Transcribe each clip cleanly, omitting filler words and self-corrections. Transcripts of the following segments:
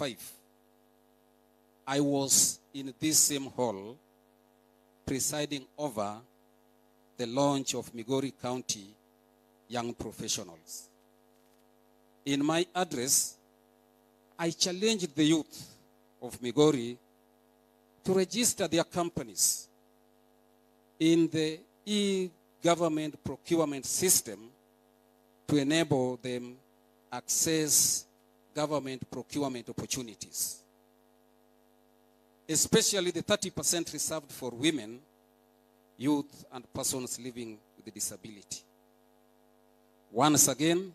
1995, I was in this same hall presiding over the launch of Migori County Young Professionals. In my address, I challenged the youth of Migori to register their companies in the e-government procurement system to enable them access government procurement opportunities, especially the 30% reserved for women, youth, and persons living with a disability. Once again,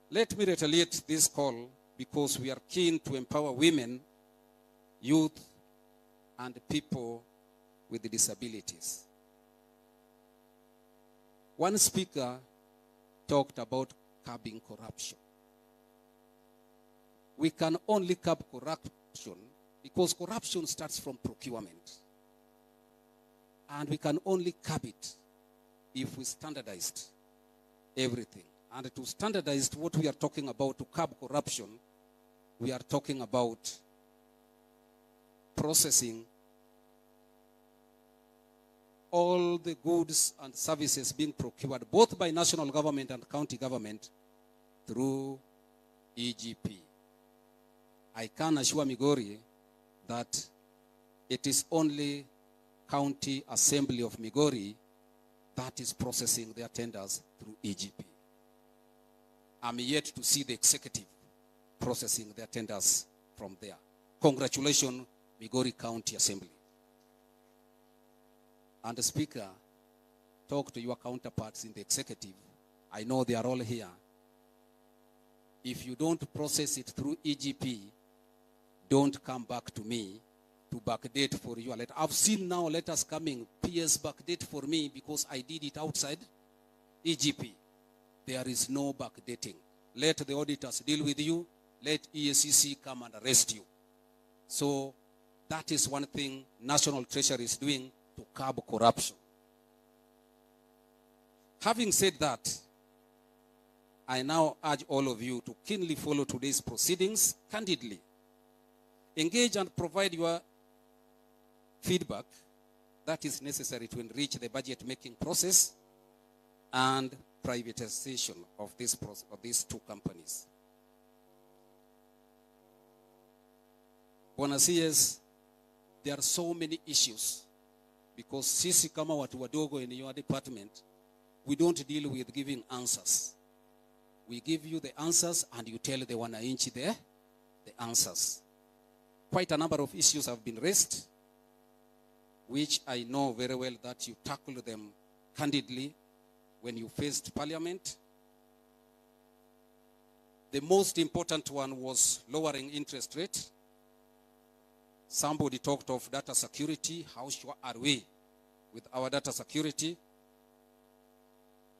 let me retaliate this call because we are keen to empower women, youth, and people with disabilities. One speaker talked about curbing corruption. We can only curb corruption because corruption starts from procurement. And we can only curb it if we standardized everything. And to standardize what we are talking about, to curb corruption, we are talking about processing all the goods and services being procured, both by national government and county government, through EGP. I can assure Migori that it is only County Assembly of Migori that is processing their tenders through EGP. I'm yet to see the executive processing their tenders from there. Congratulations, Migori County Assembly. And the Speaker, talk to your counterparts in the executive. I know they are all here. If you don't process it through EGP, don't come back to me to backdate for your letter. I've seen now letters coming, PS backdate for me because I did it outside EGP. There is no backdating. Let the auditors deal with you. Let EACC come and arrest you. So that is one thing National Treasury is doing to curb corruption. Having said that, I now urge all of you to keenly follow today's proceedings candidly. Engage and provide your feedback that is necessary to enrich the budget-making process and privatization of these two companies. Bwana CS, there are so many issues because sisi kama watu wadogo in your department, we don't deal with giving answers. We give you the answers and you tell the wananchi the answers. Quite a number of issues have been raised, which I know very well that you tackled them candidly when you faced Parliament. The most important one was lowering interest rate. Somebody talked of data security. How sure are we with our data security?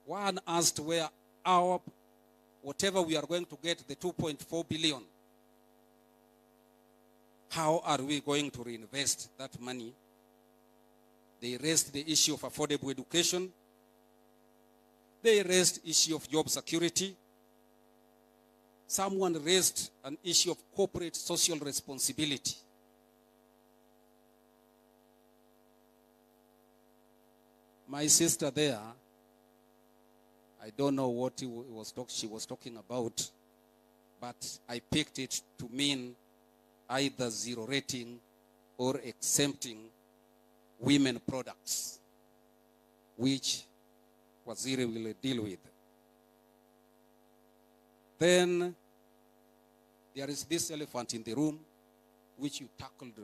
One asked where our, whatever we are going to get, the 2.4 billion, how are we going to reinvest that money? They raised the issue of affordable education. They raised the issue of job security. Someone raised an issue of corporate social responsibility. My sister there, I don't know what she was talking about, but I picked it to mean either zero rating or exempting women products, which Waziri will deal with. Then there is this elephant in the room, which you tackled,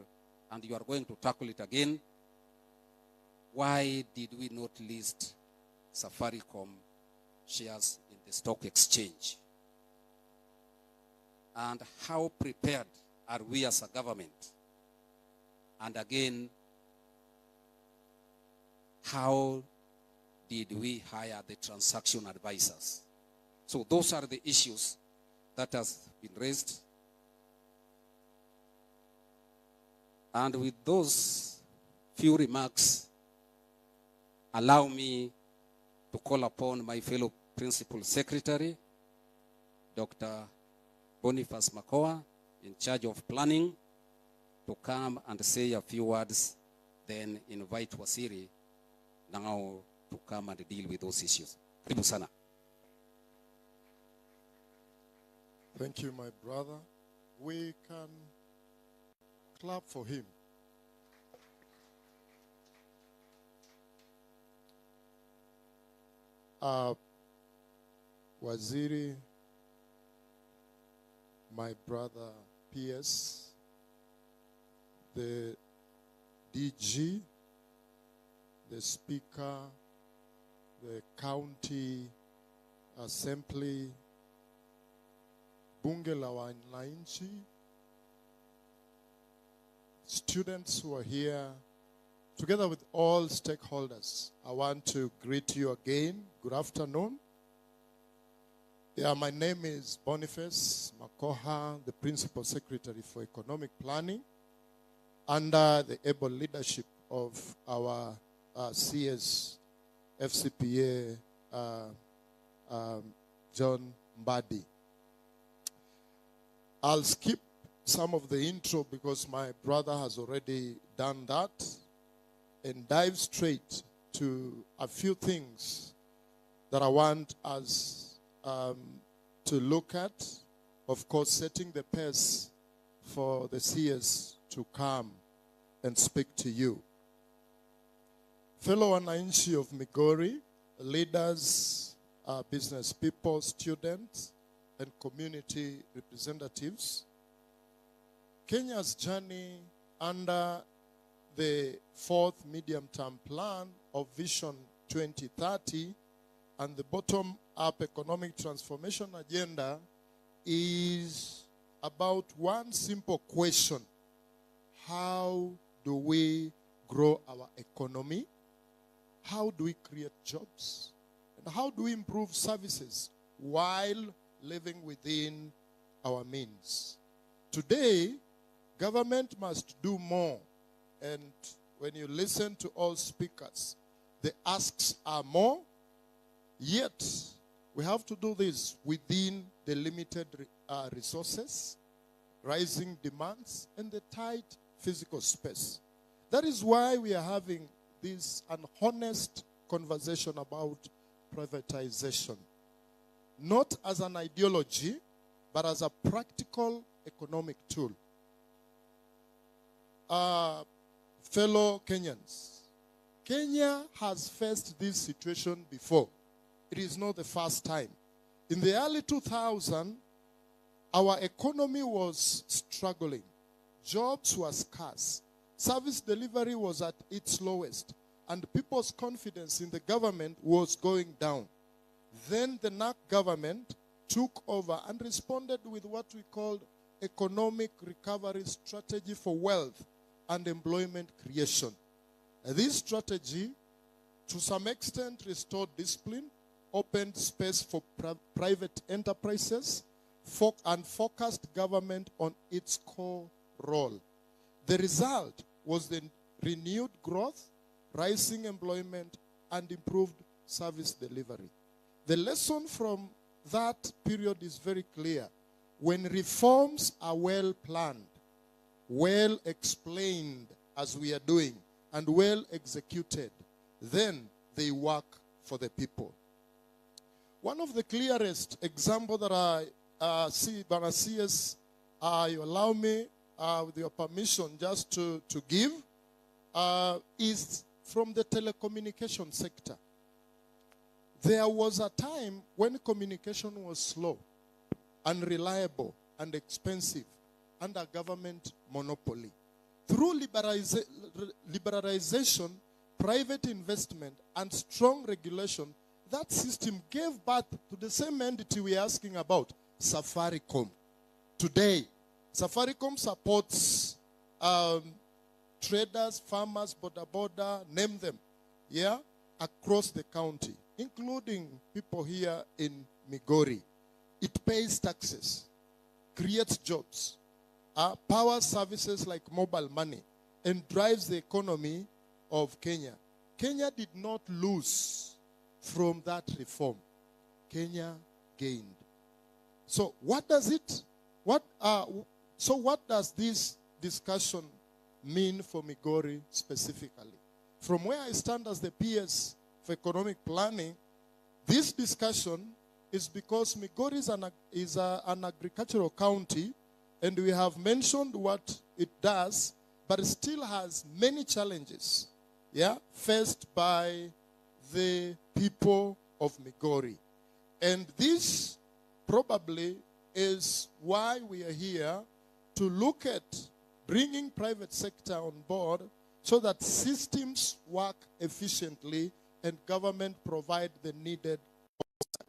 and you are going to tackle it again. Why did we not list Safaricom shares in the stock exchange? And how prepared are we as a government? And again, how did we hire the transaction advisors? So those are the issues that has been raised. And with those few remarks, allow me to call upon my fellow Principal Secretary, Dr. Boniface Makoa, in charge of planning to come and say a few words, then invite Wasiri now to come and deal with those issues. Karibu sana. Thank you, my brother. We can clap for him. Waziri, my brother PS, the DG, the Speaker, the County Assembly, Bunge la Wananchi, students who are here, together with all stakeholders, I want to greet you again. Good afternoon. Yeah, my name is Boniface Makoha, the Principal Secretary for Economic Planning, under the able leadership of our CS FCPA, John Mbadi. I'll skip some of the intro because my brother has already done that, and dive straight to a few things that I want us to look at. Of course, setting the pace for the CS to come and speak to you. Fellow wananchi of Migori, leaders, business people, students, and community representatives, Kenya's journey under the 4th medium-term plan of Vision 2030 and the bottom-up economic transformation agenda is about one simple question: how do we grow our economy? How do we create jobs? And how do we improve services while living within our means? Today, government must do more. And when you listen to all speakers, the asks are more. Yet, we have to do this within the limited resources, rising demands, and the tight physical space. That is why we are having this an honest conversation about privatization. Not as an ideology, but as a practical economic tool. Fellow Kenyans, Kenya has faced this situation before. It is not the first time. In the early 2000s, our economy was struggling. Jobs were scarce. Service delivery was at its lowest. And people's confidence in the government was going down. Then the NAC government took over and responded with what we called Economic Recovery Strategy for Wealth and Employment Creation. This strategy, to some extent, restored discipline, opened space for private enterprises, and focused government on its core role. The result was the renewed growth, rising employment, and improved service delivery. The lesson from that period is very clear. When reforms are well planned, well explained as we are doing, and well executed, then they work for the people. One of the clearest examples that I see, Bana CS, you allow me, with your permission, just to give, is from the telecommunication sector. There was a time when communication was slow, unreliable, and expensive under government monopoly. Through liberalization, private investment, and strong regulation, that system gave birth to the same entity we are asking about, Safaricom. Today, Safaricom supports traders, farmers, border, name them, yeah, across the county, including people here in Migori. It pays taxes, creates jobs, powers services like mobile money, and drives the economy of Kenya. Kenya did not lose from that reform. Kenya gained. So what does it, So what does this discussion mean for Migori specifically? From where I stand as the PS for economic planning, this discussion is because Migori is an agricultural county, and we have mentioned what it does, but it still has many challenges, faced by the people of Migori. And this probably is why we are here, to look at bringing private sector on board so that systems work efficiently and government provide the needed oversight.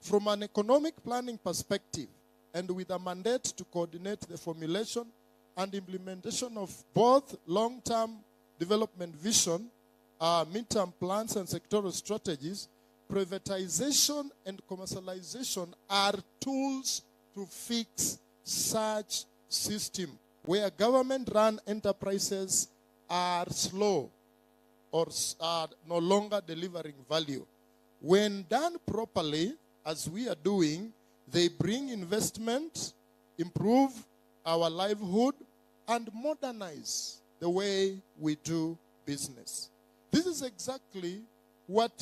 From an economic planning perspective, and with a mandate to coordinate the formulation and implementation of both long-term development vision, midterm plans, and sectoral strategies, privatization and commercialization are tools to fix such system where government-run enterprises are slow or are no longer delivering value. When done properly, as we are doing, they bring investment, improve our livelihood, and modernize the way we do business. This is exactly what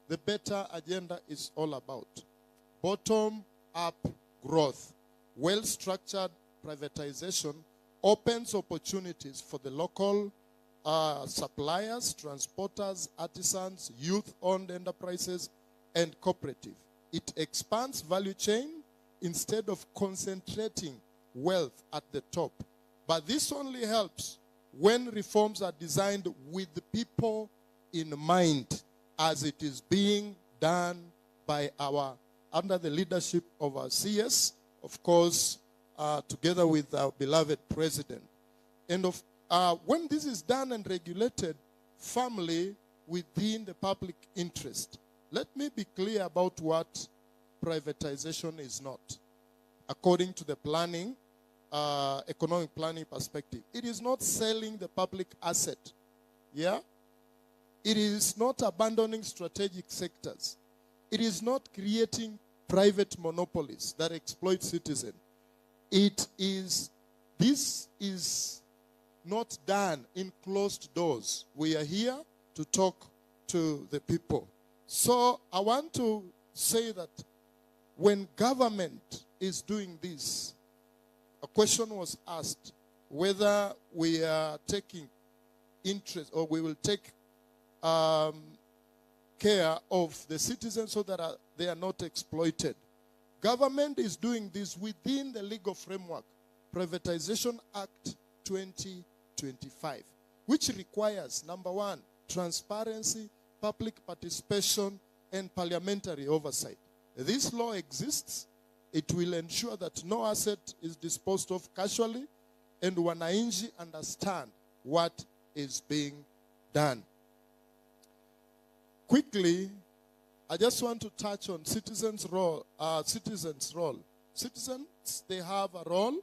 the better agenda is all about. Bottom-up growth, well-structured privatization opens opportunities for the local suppliers, transporters, artisans, youth-owned enterprises, and cooperative. It expands value chain instead of concentrating wealth at the top. But this only helps when reforms are designed with the people in mind, as it is being done by under the leadership of our CS, of course, together with our beloved president. And when this is done and regulated firmly within the public interest, let me be clear about what privatization is not. According to the planning, economic planning perspective, it is not selling the public asset. It is not abandoning strategic sectors. It is not creating private monopolies that exploit citizens. This is not done in closed doors. We are here to talk to the people. So I want to say that when government is doing this, a question was asked whether we are taking interest or we will take care of the citizens so that they are not exploited. Government is doing this within the legal framework, Privatization Act 2025, which requires, number one, transparency, public participation, and parliamentary oversight. This law exists. It will ensure that no asset is disposed of casually, and wananchi understand what is being done. Quickly, I just want to touch on citizens' role. Citizens, they have a role.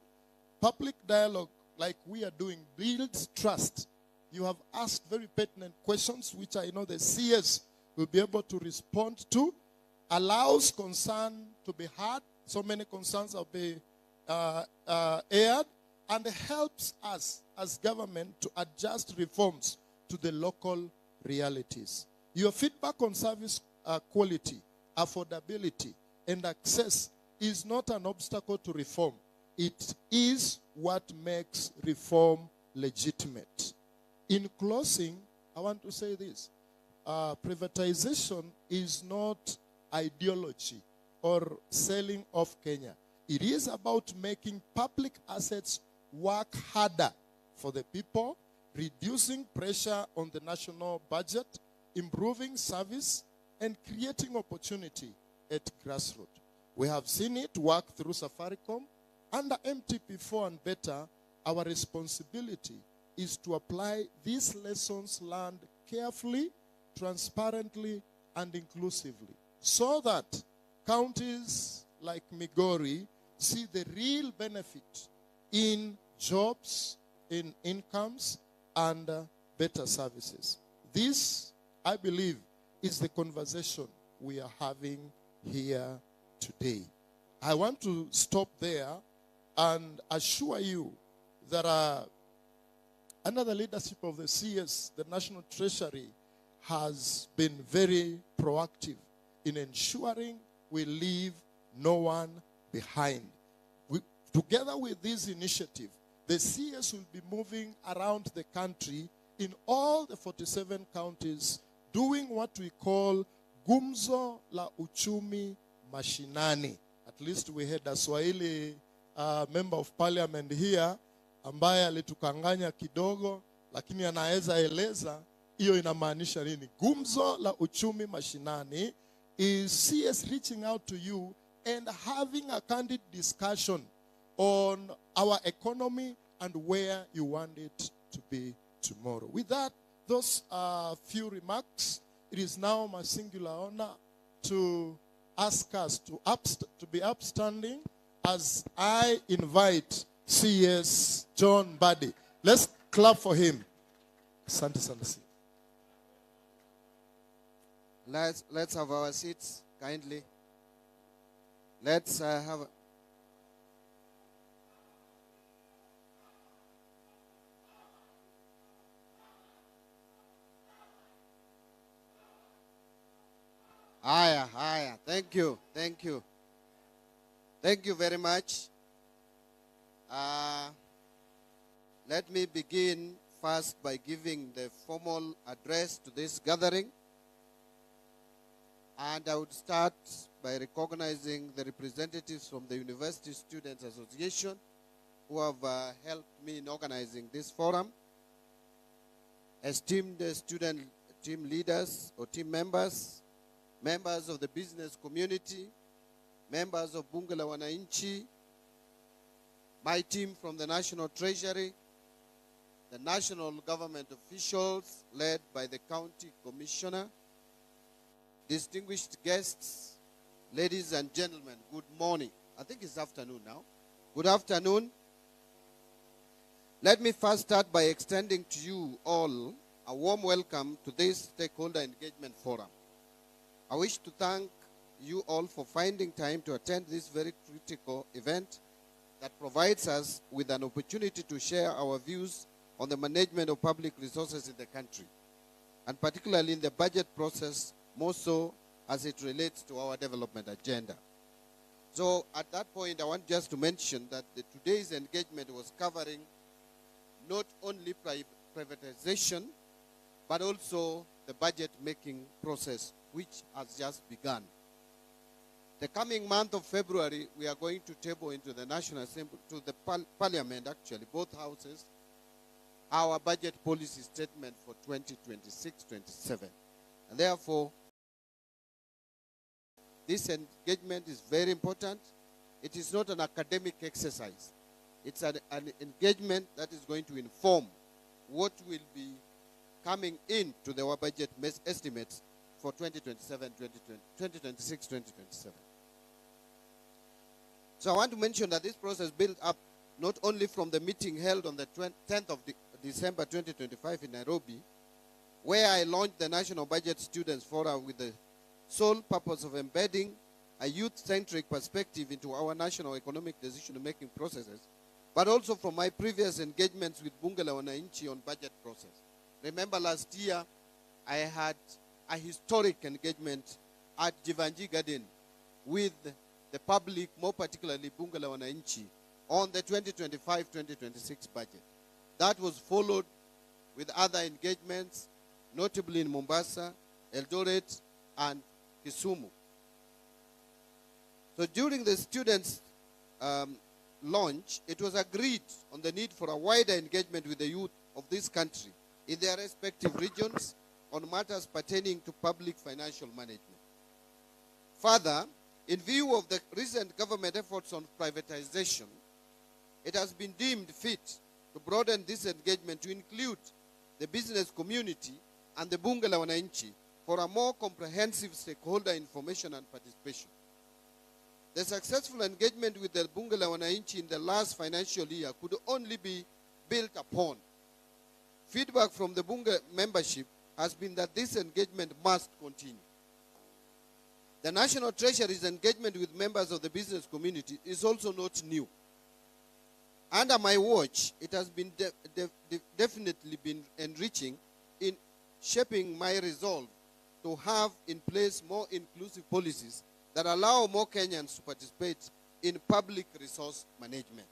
Public dialogue, like we are doing, builds trust. You have asked very pertinent questions, which I know the CS will be able to respond to. Allows concern to be heard. So many concerns will be aired, and helps us as government to adjust reforms to the local realities. Your feedback on service quality, affordability, and access is not an obstacle to reform. It is what makes reform legitimate. In closing, I want to say this. Privatization is not ideology or selling off Kenya. It is about making public assets work harder for the people, reducing pressure on the national budget, improving service, and creating opportunity at grassroots. We have seen it work through Safaricom. Under MTP4 and better, our responsibility is to apply these lessons learned carefully, transparently, and inclusively, so that counties like Migori see the real benefit in jobs, in incomes, and better services. This, I believe, is the conversation we are having here today. I want to stop there and assure you that under the leadership of the CS, the National Treasury has been very proactive in ensuring we leave no one behind. Together with this initiative, the CS will be moving around the country in all the 47 counties, doing what we call Gumzo la Uchumi Mashinani. At least we had a Swahili member of parliament here, ambaye alitukanganya kidogo, lakini anaweza eleza hiyo inamaanisha nini. Gumzo la Uchumi Mashinani is CS reaching out to you and having a candid discussion on our economy and where you want it to be tomorrow. With that, those few remarks, it is now my singular honor to ask us to be upstanding as I invite CS John Mbadi. Let's clap for him. Asante sana. Let's have our seats kindly. Let's have. Higher. Thank you. Thank you very much. Let me begin first by giving the formal address to this gathering. And I would start by recognizing the representatives from the University Students Association who have helped me in organizing this forum. Esteemed student team leaders or team members, members of the business community, members of Bunge la Wananchi, my team from the National Treasury, the national government officials led by the county commissioner, distinguished guests, ladies and gentlemen, good morning. I think it's afternoon now. Good afternoon. Let me first start by extending to you all a warm welcome to this Stakeholder Engagement Forum. I wish to thank you all for finding time to attend this very critical event that provides us with an opportunity to share our views on the management of public resources in the country, and particularly in the budget process, more so as it relates to our development agenda. So at that point, I want just to mention that today's engagement was covering not only privatization, but also the budget-making process, which has just begun. The coming month of February, we are going to table into the National Assembly, to the Parliament actually, both houses, our budget policy statement for 2026-27. And therefore, this engagement is very important. It is not an academic exercise. It's an engagement that is going to inform what will be coming into our budget estimates for 2026-2027. So I want to mention that this process built up not only from the meeting held on the 10th of December 2025 in Nairobi, where I launched the National Budget Students Forum with the sole purpose of embedding a youth-centric perspective into our national economic decision-making processes, but also from my previous engagements with Bunge la Wananchi on budget process. Remember last year, I had a historic engagement at Jivanji Garden with the public, more particularly Bunge la Wananchi, on the 2025-2026 budget. That was followed with other engagements, notably in Mombasa, Eldoret, and Kisumu. So during the students' launch, it was agreed on the need for a wider engagement with the youth of this country in their respective regions on matters pertaining to public financial management. Further, in view of the recent government efforts on privatization, it has been deemed fit to broaden this engagement to include the business community and the Bunge la Wananchi for a more comprehensive stakeholder information and participation. The successful engagement with the Bunge la Wananchi in the last financial year could only be built upon. Feedback from the Bunge membership has been that this engagement must continue. The National Treasury's engagement with members of the business community is also not new. Under my watch, it has been definitely been enriching in shaping my resolve to have in place more inclusive policies that allow more Kenyans to participate in public resource management.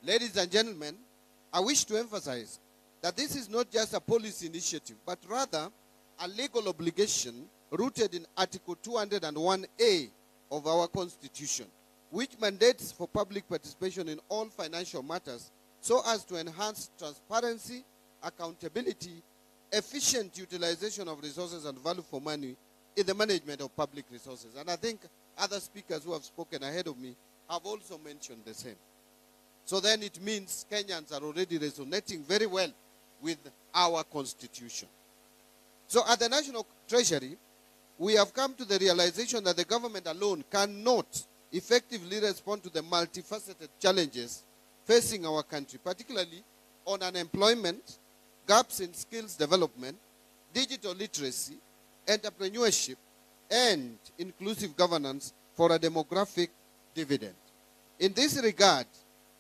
Ladies and gentlemen, I wish to emphasize that this is not just a policy initiative, but rather a legal obligation rooted in Article 201A of our Constitution, which mandates for public participation in all financial matters so as to enhance transparency, accountability, efficient utilization of resources, and value for money in the management of public resources. And I think other speakers who have spoken ahead of me have also mentioned the same. So then it means Kenyans are already resonating very well with our Constitution. So at the National Treasury, we have come to the realization that the government alone cannot effectively respond to the multifaceted challenges facing our country, particularly on unemployment, gaps in skills development, digital literacy, entrepreneurship, and inclusive governance for a demographic dividend. In this regard,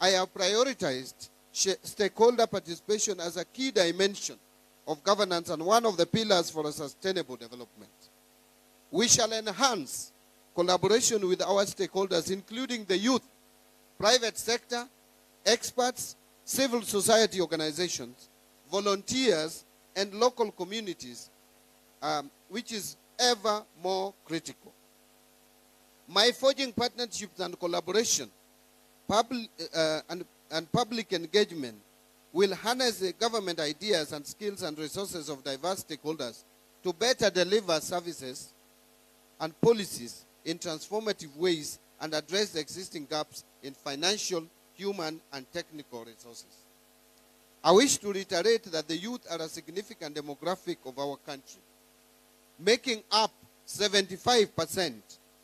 I have prioritized stakeholder participation as a key dimension of governance and one of the pillars for a sustainable development. We shall enhance collaboration with our stakeholders, including the youth, private sector, experts, civil society organizations, volunteers, and local communities, which is ever more critical. My forging partnerships and collaboration and public engagement will harness the government ideas and skills and resources of diverse stakeholders to better deliver services and policies in transformative ways and address the existing gaps in financial, human, and technical resources. I wish to reiterate that the youth are a significant demographic of our country, making up 75%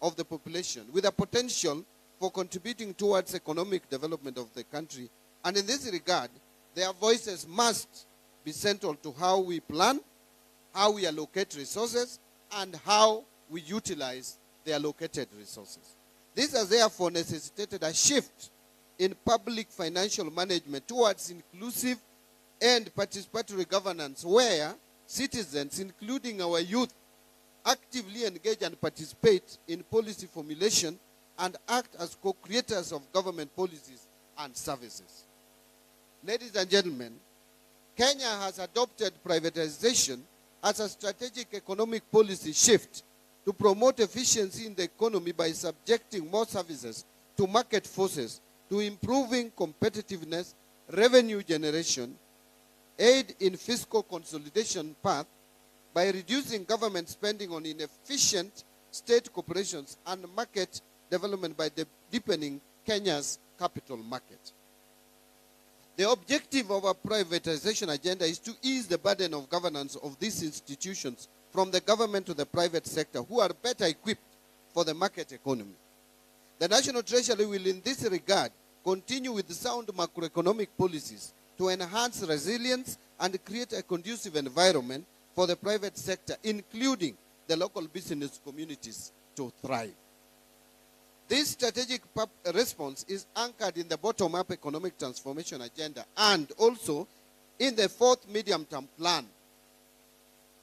of the population, with a potential for contributing towards economic development of the country. And in this regard, their voices must be central to how we plan, how we allocate resources, and how we utilize the allocated resources. This has therefore necessitated a shift in public financial management towards inclusive and participatory governance, where citizens, including our youth, actively engage and participate in policy formulation and act as co-creators of government policies and services. Ladies and gentlemen, Kenya has adopted privatization as a strategic economic policy shift to promote efficiency in the economy by subjecting more services to market forces, to improving competitiveness, revenue generation, aid in fiscal consolidation path, by reducing government spending on inefficient state corporations and market development by deepening Kenya's capital market. The objective of our privatization agenda is to ease the burden of governance of these institutions from the government to the private sector, who are better equipped for the market economy. The National Treasury will, in this regard, continue with sound macroeconomic policies to enhance resilience and create a conducive environment for the private sector, including the local business communities, to thrive. This strategic response is anchored in the bottom-up economic transformation agenda and also in the fourth medium-term plan.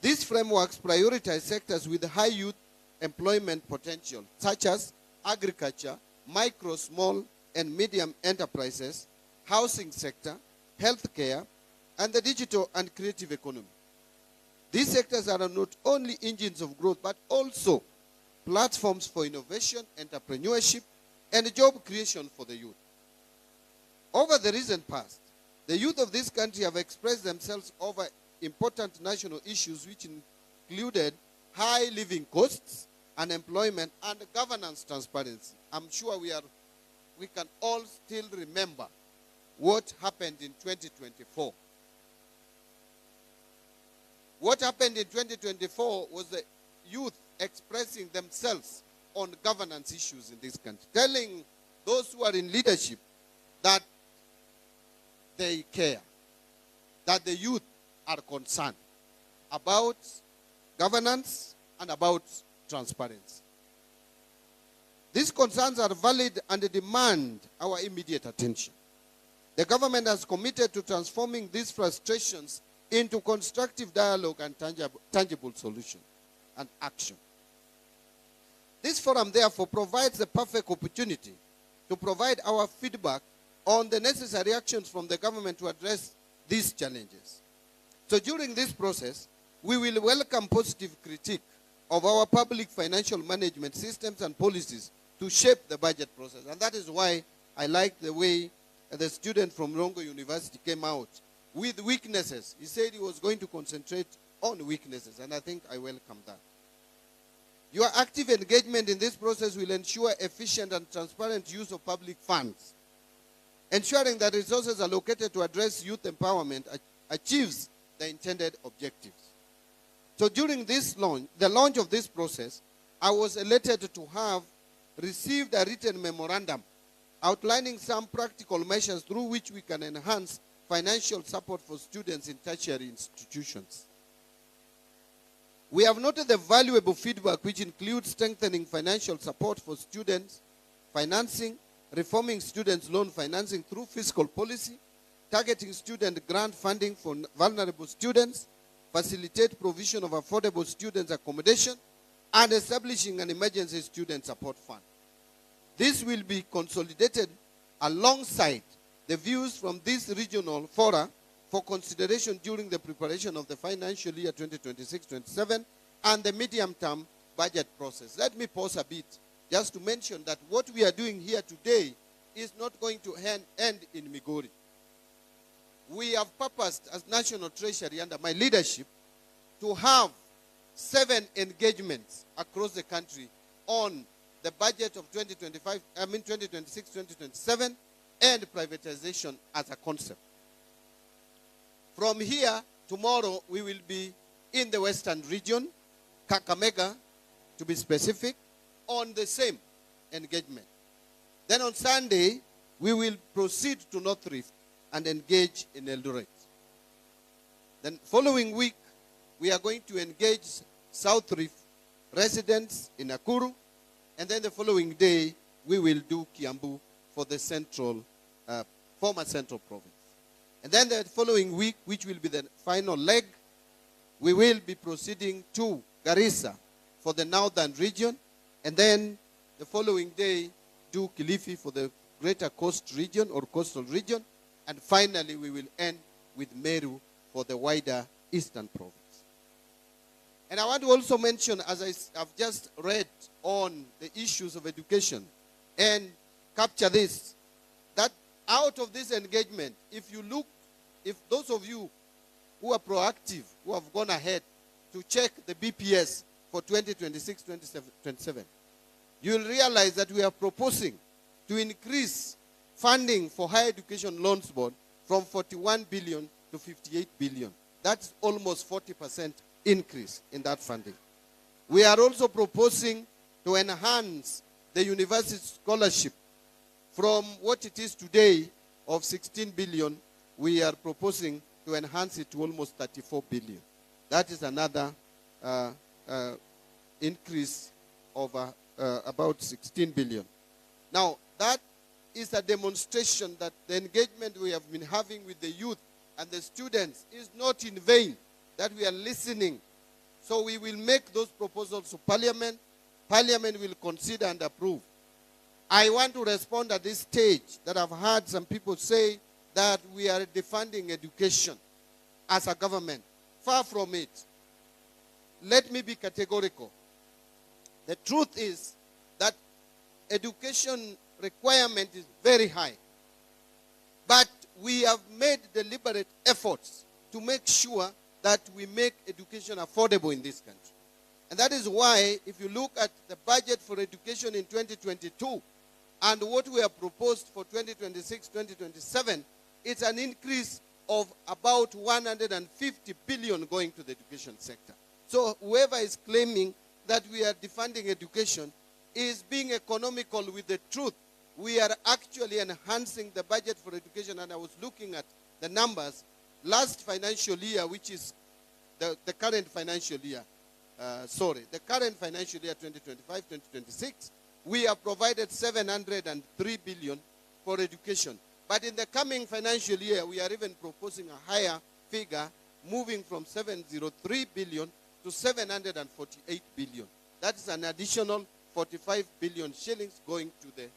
These frameworks prioritize sectors with high youth employment potential, such as agriculture, micro, small, and medium enterprises, housing sector, healthcare, and the digital and creative economy. These sectors are not only engines of growth, but also platforms for innovation, entrepreneurship, and job creation for the youth. Over the recent past, the youth of this country have expressed themselves over important national issues, which included high living costs, unemployment, and governance transparency. I'm sure we can all still remember what happened in 2024. What happened in 2024 was the youth expressing themselves on governance issues in this country, telling those who are in leadership that they care, that the youth are concerned about governance and about transparency. These concerns are valid and demand our immediate attention. The government has committed to transforming these frustrations into constructive dialogue and tangible solution and action. This forum, therefore, provides the perfect opportunity to provide our feedback on the necessary actions from the government to address these challenges. So during this process, we will welcome positive critique of our public financial management systems and policies to shape the budget process. And that is why I like the way the student from Rongo University came out with weaknesses. He said he was going to concentrate on weaknesses, and I think I welcome that. Your active engagement in this process will ensure efficient and transparent use of public funds, ensuring that resources allocated to address youth empowerment achieves the intended objectives. So during this launch, the launch of this process, I was elated to have received a written memorandum outlining some practical measures through which we can enhance financial support for students in tertiary institutions. We have noted the valuable feedback which includes strengthening financial support for students, financing, reforming students' loan financing through fiscal policy, targeting student grant funding for vulnerable students, facilitate provision of affordable students' accommodation, and establishing an emergency student support fund. This will be consolidated alongside the views from this regional fora for consideration during the preparation of the financial year 2026-27 and the medium-term budget process. Let me pause a bit just to mention that what we are doing here today is not going to end in Migori. We have purposed as National Treasury under my leadership to have 7 engagements across the country on the budget of 2026-2027 and privatization as a concept. From here, tomorrow, we will be in the Western region, Kakamega, to be specific, on the same engagement. Then on Sunday, we will proceed to North Rift and engage in Eldoret. Then following week, we are going to engage South Rift residents in Nakuru, and then the following day, we will do Kiambu for the former central province. And then the following week, which will be the final leg, we will be proceeding to Garissa for the northern region, and then the following day, do Kilifi for the greater coast region or coastal region, and finally, we will end with Meru for the wider eastern province. And I want to also mention, as I've just read on the issues of education, and capture this, that out of this engagement, if those of you who are proactive, who have gone ahead to check the BPS for 2026-2027, you will realize that we are proposing to increase funding for higher education loans board from 41 billion to 58 billion. That's almost 40% increase in that funding. We are also proposing to enhance the university scholarship from what it is today of 16 billion. We are proposing to enhance it to almost 34 billion. That is another increase of about 16 billion. Now, that is a demonstration that the engagement we have been having with the youth and the students is not in vain, that we are listening. So we will make those proposals to Parliament. Parliament will consider and approve. I want to respond at this stage that I've heard some people say that we are defunding education as a government. Far from it. Let me be categorical. The truth is that education requirement is very high. But we have made deliberate efforts to make sure that we make education affordable in this country. And that is why, if you look at the budget for education in 2022 and what we have proposed for 2026-2027, it's an increase of about 150 billion going to the education sector. So whoever is claiming that we are defunding education is being economical with the truth. We are actually enhancing the budget for education, and I was looking at the numbers. Last financial year, which is the current financial year, the current financial year 2025-2026, we have provided 703 billion for education. But in the coming financial year, we are even proposing a higher figure, moving from 703 billion to 748 billion. That is an additional 45 billion shillings going to the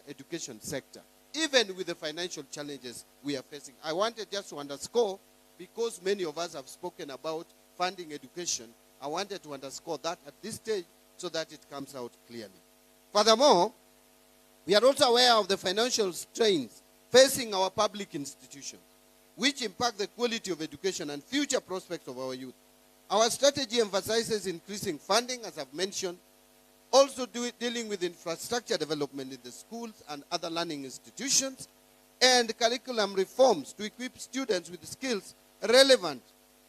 education sector, even with the financial challenges we are facing. I wanted just to underscore, because many of us have spoken about funding education, I wanted to underscore that at this stage so that it comes out clearly. Furthermore, we are also aware of the financial strains facing our public institutions, which impact the quality of education and future prospects of our youth. Our strategy emphasizes increasing funding, as I've mentioned, also dealing with infrastructure development in the schools and other learning institutions, and curriculum reforms to equip students with skills relevant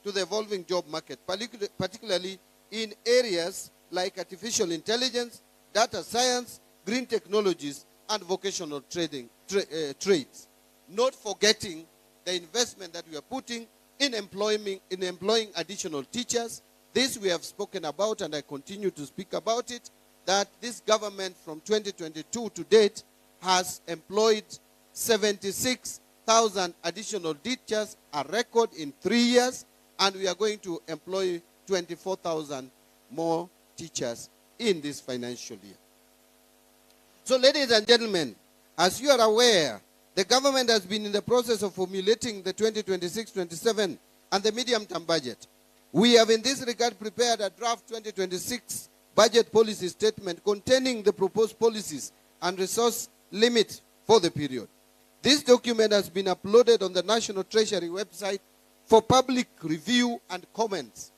to the evolving job market, particularly in areas like artificial intelligence, data science, green technologies, and vocational trades. Not forgetting the investment that we are putting in employing additional teachers. This we have spoken about, and I continue to speak about it, that this government from 2022 to date has employed 76,000 additional teachers, a record in 3 years, and we are going to employ 24,000 more teachers in this financial year. So, ladies and gentlemen, as you are aware, the government has been in the process of formulating the 2026-27 and the medium-term budget. We have in this regard prepared a draft 2026 budget policy statement containing the proposed policies and resource limit for the period. This document has been uploaded on the National Treasury website for public review and comments.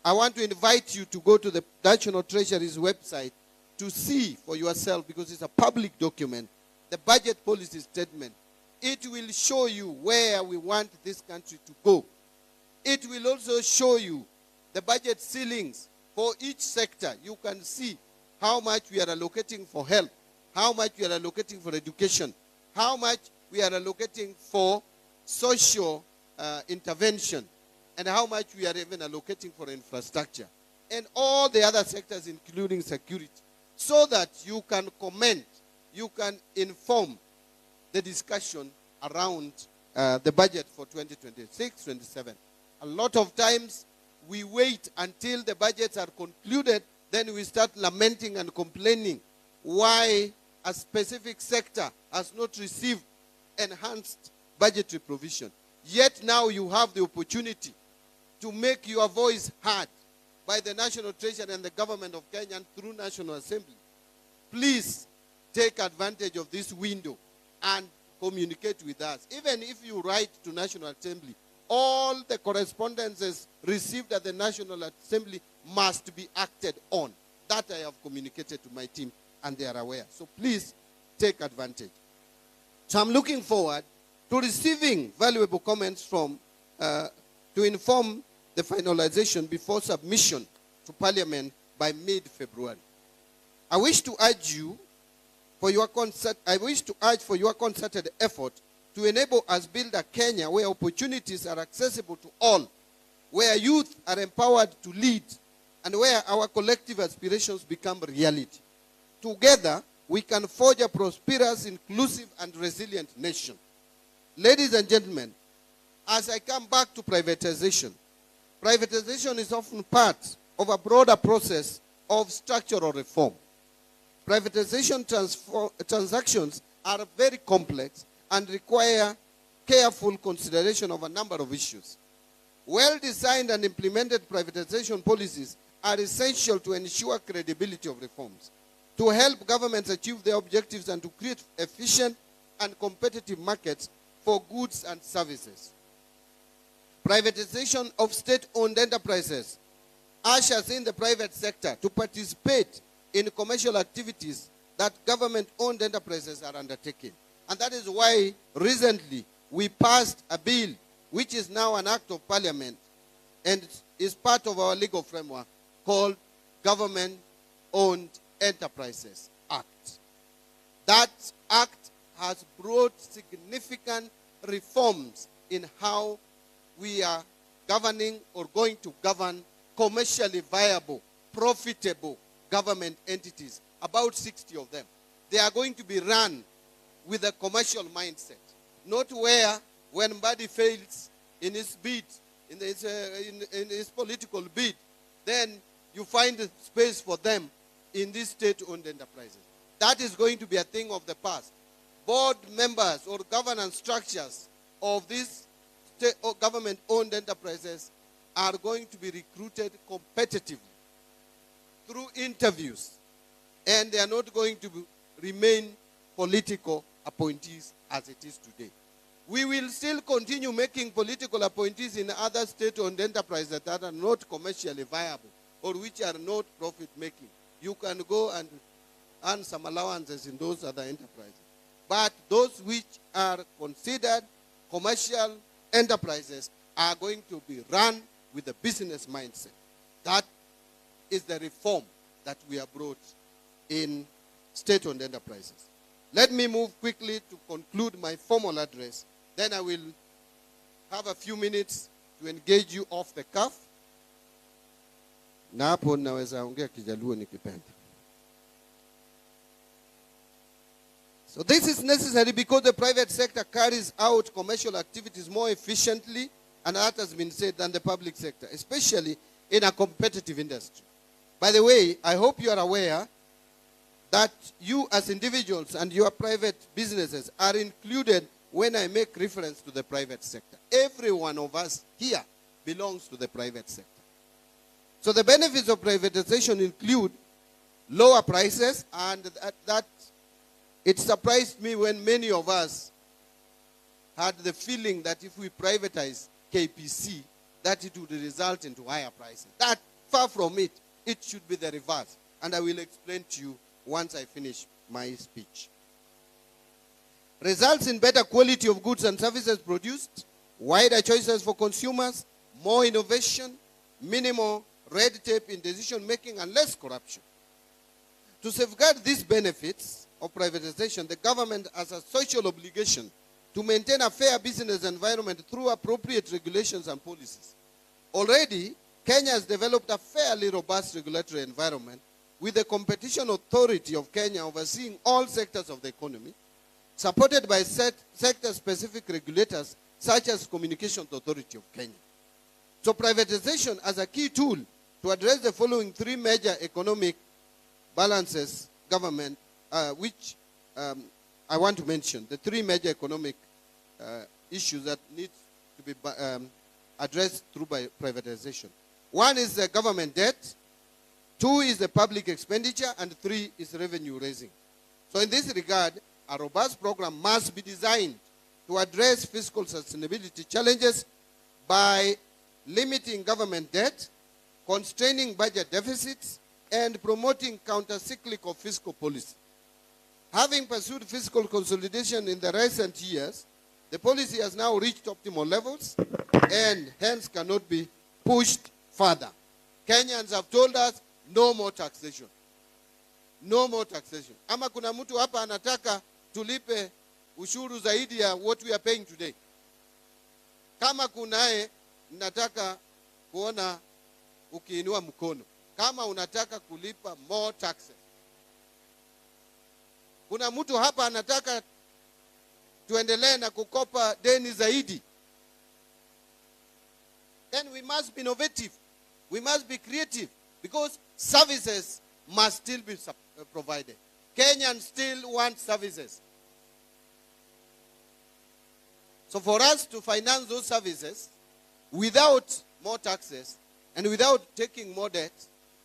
I want to invite you to go to the National Treasury's website to see for yourself, because it's a public document, the budget policy statement. It will show you where we want this country to go. It will also show you the budget ceilings for each sector. You can see how much we are allocating for health, how much we are allocating for education, how much we are allocating for social intervention, and how much we are even allocating for infrastructure, and all the other sectors, including security, so that you can comment, you can inform the discussion around the budget for 2026-27. A lot of times, we wait until the budgets are concluded, then we start lamenting and complaining why a specific sector has not received enhanced budgetary provision. Yet now you have the opportunity to make your voice heard by the National Treasury and the government of Kenya and through National Assembly. Please take advantage of this window and communicate with us. Even if you write to National Assembly, all the correspondences received at the National Assembly must be acted on. That I have communicated to my team, and they are aware. So please take advantage. So I'm looking forward to receiving valuable comments from, to inform the finalization before submission to Parliament by mid-February. I wish to urge for your concerted effort to enable us build a Kenya where opportunities are accessible to all, where youth are empowered to lead, and where our collective aspirations become reality. Together, we can forge a prosperous, inclusive, and resilient nation. Ladies and gentlemen, as I come back to privatization, privatization is often part of a broader process of structural reform. Privatization transactions are very complex and require careful consideration of a number of issues. Well-designed and implemented privatization policies are essential to ensure credibility of reforms, to help governments achieve their objectives, and to create efficient and competitive markets for goods and services. Privatization of state-owned enterprises ushers in the private sector to participate in commercial activities that government-owned enterprises are undertaking. And that is why recently we passed a bill which is now an act of parliament and is part of our legal framework called Government-Owned Enterprises Act. That act has brought significant reforms in how we are governing or going to govern commercially viable, profitable government entities, about 60 of them. They are going to be run with a commercial mindset. not where when Mbadi fails in his bid, in his political bid, then you find a space for them in these state-owned enterprises. That is going to be a thing of the past. Board members or governance structures of these state or government-owned enterprises are going to be recruited competitively through interviews, and they are not going to remain political appointees as it is today. We will still continue making political appointees in other state-owned enterprises that are not commercially viable or which are not profit-making. You can go and earn some allowances in those other enterprises. But those which are considered commercial enterprises are going to be run with a business mindset. That is the reform that we have brought in state-owned enterprises. Let me move quickly to conclude my formal address. Then I will have a few minutes to engage you off the cuff. Na hapo naweza ongea Kijaluo nikipenda. So this is necessary because the private sector carries out commercial activities more efficiently, and that has been said, than the public sector, especially in a competitive industry. By the way, I hope you are aware that you as individuals and your private businesses are included when I make reference to the private sector. Every one of us here belongs to the private sector. So the benefits of privatization include lower prices, and that it surprised me when many of us had the feeling that if we privatize KPC, that it would result into higher prices. That, far from it, it should be the reverse. And I will explain to you once I finish my speech. Results in better quality of goods and services produced, wider choices for consumers, more innovation, minimal red tape in decision making, and less corruption. To safeguard these benefits of privatization, the government has a social obligation to maintain a fair business environment through appropriate regulations and policies. Already, Kenya has developed a fairly robust regulatory environment with the Competition Authority of Kenya overseeing all sectors of the economy, supported by sector-specific regulators such as Communications Authority of Kenya. So privatization as a key tool to address the following three major economic balances government, which I want to mention, the three major economic issues that need to be addressed through privatization. One is the government debt, two is the public expenditure, and three is revenue raising. So in this regard, a robust program must be designed to address fiscal sustainability challenges by limiting government debt, constraining budget deficits, and promoting counter-cyclical fiscal policy. Having pursued fiscal consolidation in the recent years, the policy has now reached optimal levels and hence cannot be pushed further. Kenyans have told us no more taxation. No more taxation. Ama kuna mtu hapa anataka tulipe ushuru zaidi ya what we are paying today. Kama kunae, nataka kuona ukiinua mkono. Kama unataka kulipa more taxes. Kuna mtu hapa anataka tuendelee na kukopa deni zaidi. Then we must be innovative. We must be creative because services must still be provided. Kenyans still want services. So for us to finance those services without more taxes and without taking more debt,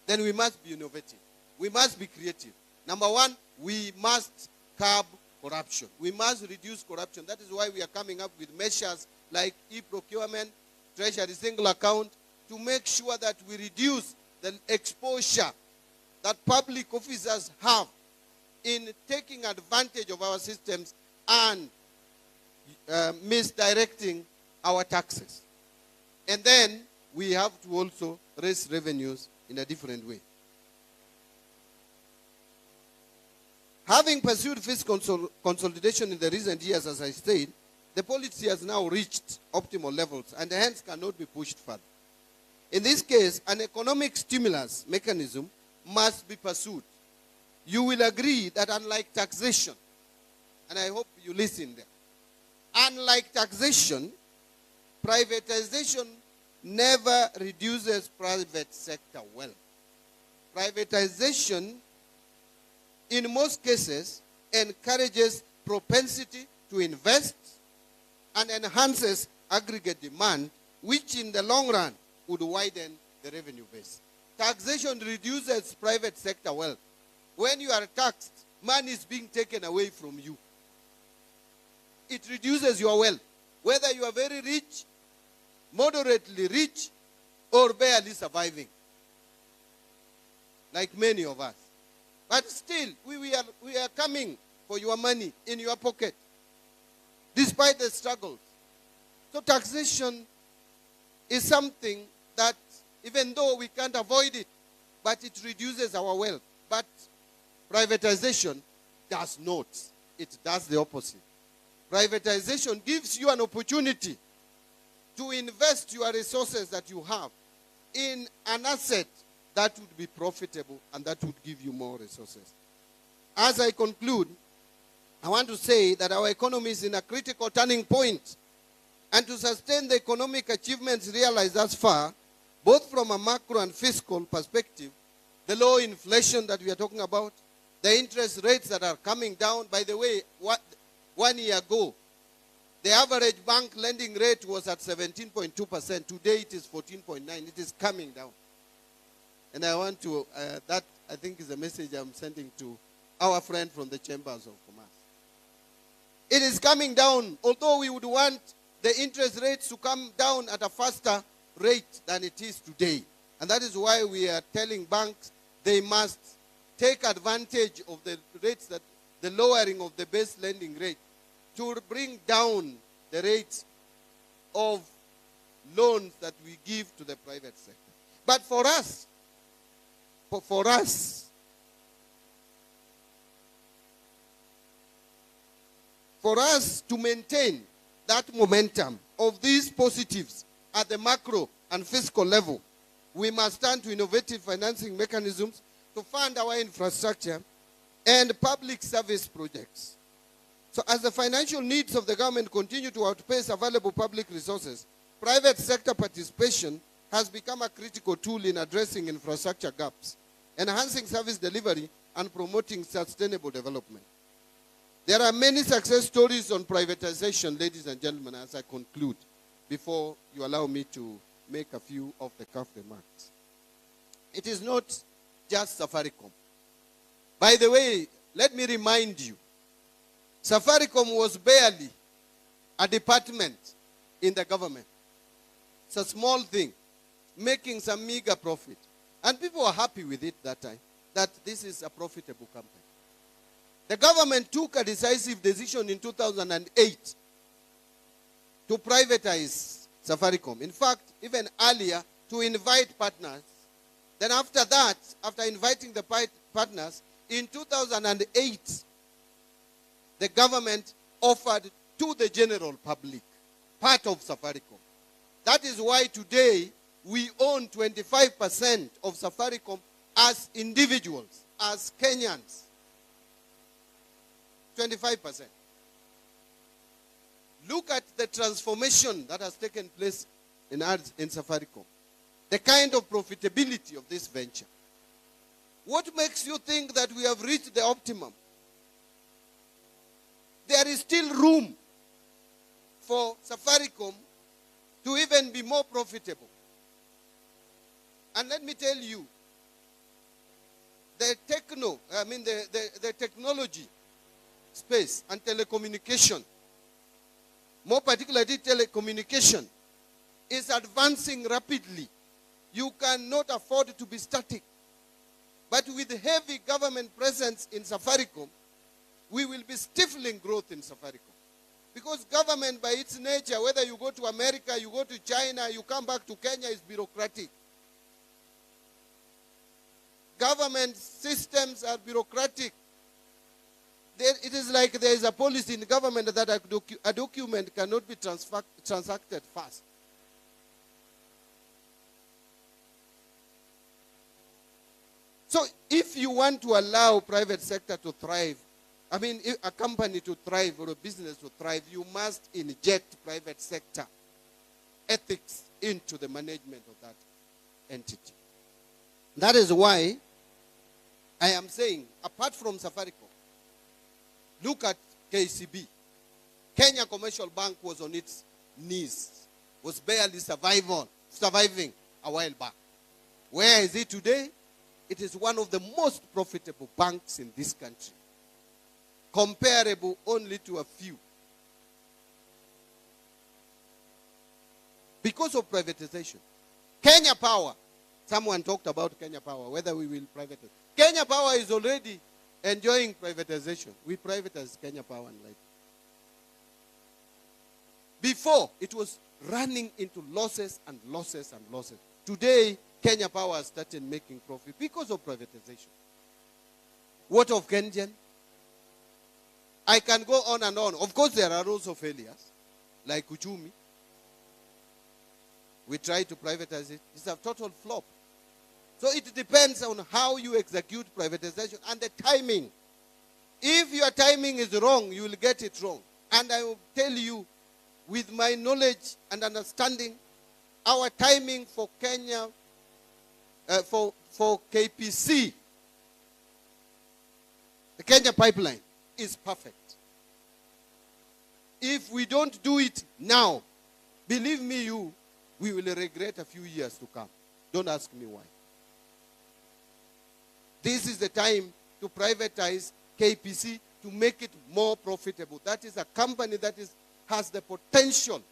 then we must be innovative. We must be creative. Number one, we must curb corruption. We must reduce corruption. That is why we are coming up with measures like e-procurement, Treasury single account, to make sure that we reduce the exposure that public officers have in taking advantage of our systems and misdirecting our taxes. And then we have to also raise revenues in a different way. Having pursued fiscal consolidation in the recent years, as I said, the policy has now reached optimal levels and hence cannot be pushed further. In this case, an economic stimulus mechanism must be pursued. You will agree that unlike taxation, and I hope you listen there, Unlike taxation, privatization never reduces private sector wealth. Privatization, in most cases, encourages propensity to invest and enhances aggregate demand, which in the long run would widen the revenue base. Taxation reduces private sector wealth. When you are taxed, money is being taken away from you. It reduces your wealth, whether you are very rich, moderately rich, or barely surviving, like many of us. But still, we are coming for your money in your pocket, despite the struggles. So taxation is something that, even though we can't avoid it, but it reduces our wealth. But privatization does not. It does the opposite. Privatization gives you an opportunity to invest your resources that you have in an asset that would be profitable and that would give you more resources. As I conclude, I want to say that our economy is in a critical turning point. And to sustain the economic achievements realized thus far, both from a macro and fiscal perspective, the low inflation that we are talking about, the interest rates that are coming down. By the way, 1 year ago, the average bank lending rate was at 17.2%. Today it is 14.9%. It is coming down. And I want to, that I think is a message I'm sending to our friend from the Chambers of Commerce. It is coming down, although we would want the interest rates to come down at a faster rate than it is today. And that is why we are telling banks they must take advantage of the rates, that the lowering of the base lending rate, to bring down the rates of loans that we give to the private sector. But for us to maintain that momentum of these positives at the macro and fiscal level, we must turn to innovative financing mechanisms to fund our infrastructure and public service projects. So as the financial needs of the government continue to outpace available public resources, private sector participation has become a critical tool in addressing infrastructure gaps, enhancing service delivery, and promoting sustainable development. There are many success stories on privatization, ladies and gentlemen, as I conclude, before you allow me to make a few off-the-cuff remarks. It is not just Safaricom. By the way, let me remind you, Safaricom was barely a department in the government. It's a small thing, making some meager profit. And people were happy with it that time, that this is a profitable company. The government took a decisive decision in 2008 to privatize Safaricom. In fact, even earlier, to invite partners. Then after that, after inviting the partners, in 2008, the government offered to the general public part of Safaricom. That is why today we own 25% of Safaricom as individuals, as Kenyans. 25%. Look at the transformation that has taken place in Safaricom. The kind of profitability of this venture. What makes you think that we have reached the optimum? There is still room for Safaricom to even be more profitable. And let me tell you, the technology space and telecommunication, more particularly telecommunication, is advancing rapidly. You cannot afford to be static. But with heavy government presence in Safaricom, we will be stifling growth in Safaricom. Because government by its nature, whether you go to America, you go to China, you come back to Kenya, is bureaucratic. Government systems are bureaucratic. It is like there is a policy in government that a document cannot be transacted fast. So if you want to allow private sector to thrive I mean, if a company to thrive or a business to thrive, you must inject private sector ethics into the management of that entity. That is why I am saying, apart from Safaricom, look at KCB. Kenya Commercial Bank was on its knees, was barely surviving a while back. Where is it today? It is one of the most profitable banks in this country, comparable only to a few. Because of privatization. Kenya Power, someone talked about Kenya Power, whether we will privatize. Kenya Power is already enjoying privatization. We privatized Kenya Power and Light. Before, it was running into losses and losses and losses. Today, Kenya Power has started making profit because of privatization. What of Kenyan? I can go on and on. Of course, there are also failures, like Uchumi. We tried to privatize it. It's a total flop. So it depends on how you execute privatization and the timing. If your timing is wrong, you will get it wrong. And I will tell you, with my knowledge and understanding, our timing for Kenya, for KPC, the Kenya pipeline, is perfect. If we don't do it now, believe me, we will regret a few years to come. Don't ask me why. This is the time to privatize KPC to make it more profitable. That is a company that has the potential.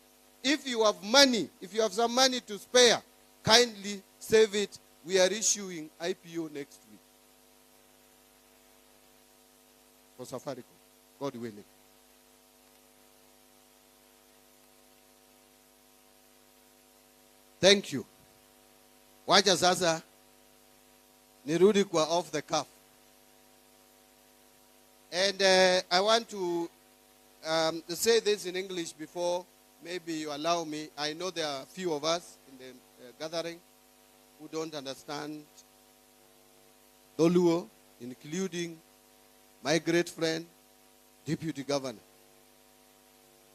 If you have money, if you have some money to spare, kindly save it. We are issuing IPO next week for Safaricom, God willing. Thank you. Wacha sasa nirudi kwa off the cuff. And I want to say this in English before maybe you allow me. I know there are a few of us in the gathering who don't understand Doluo, including my great friend, Deputy Governor.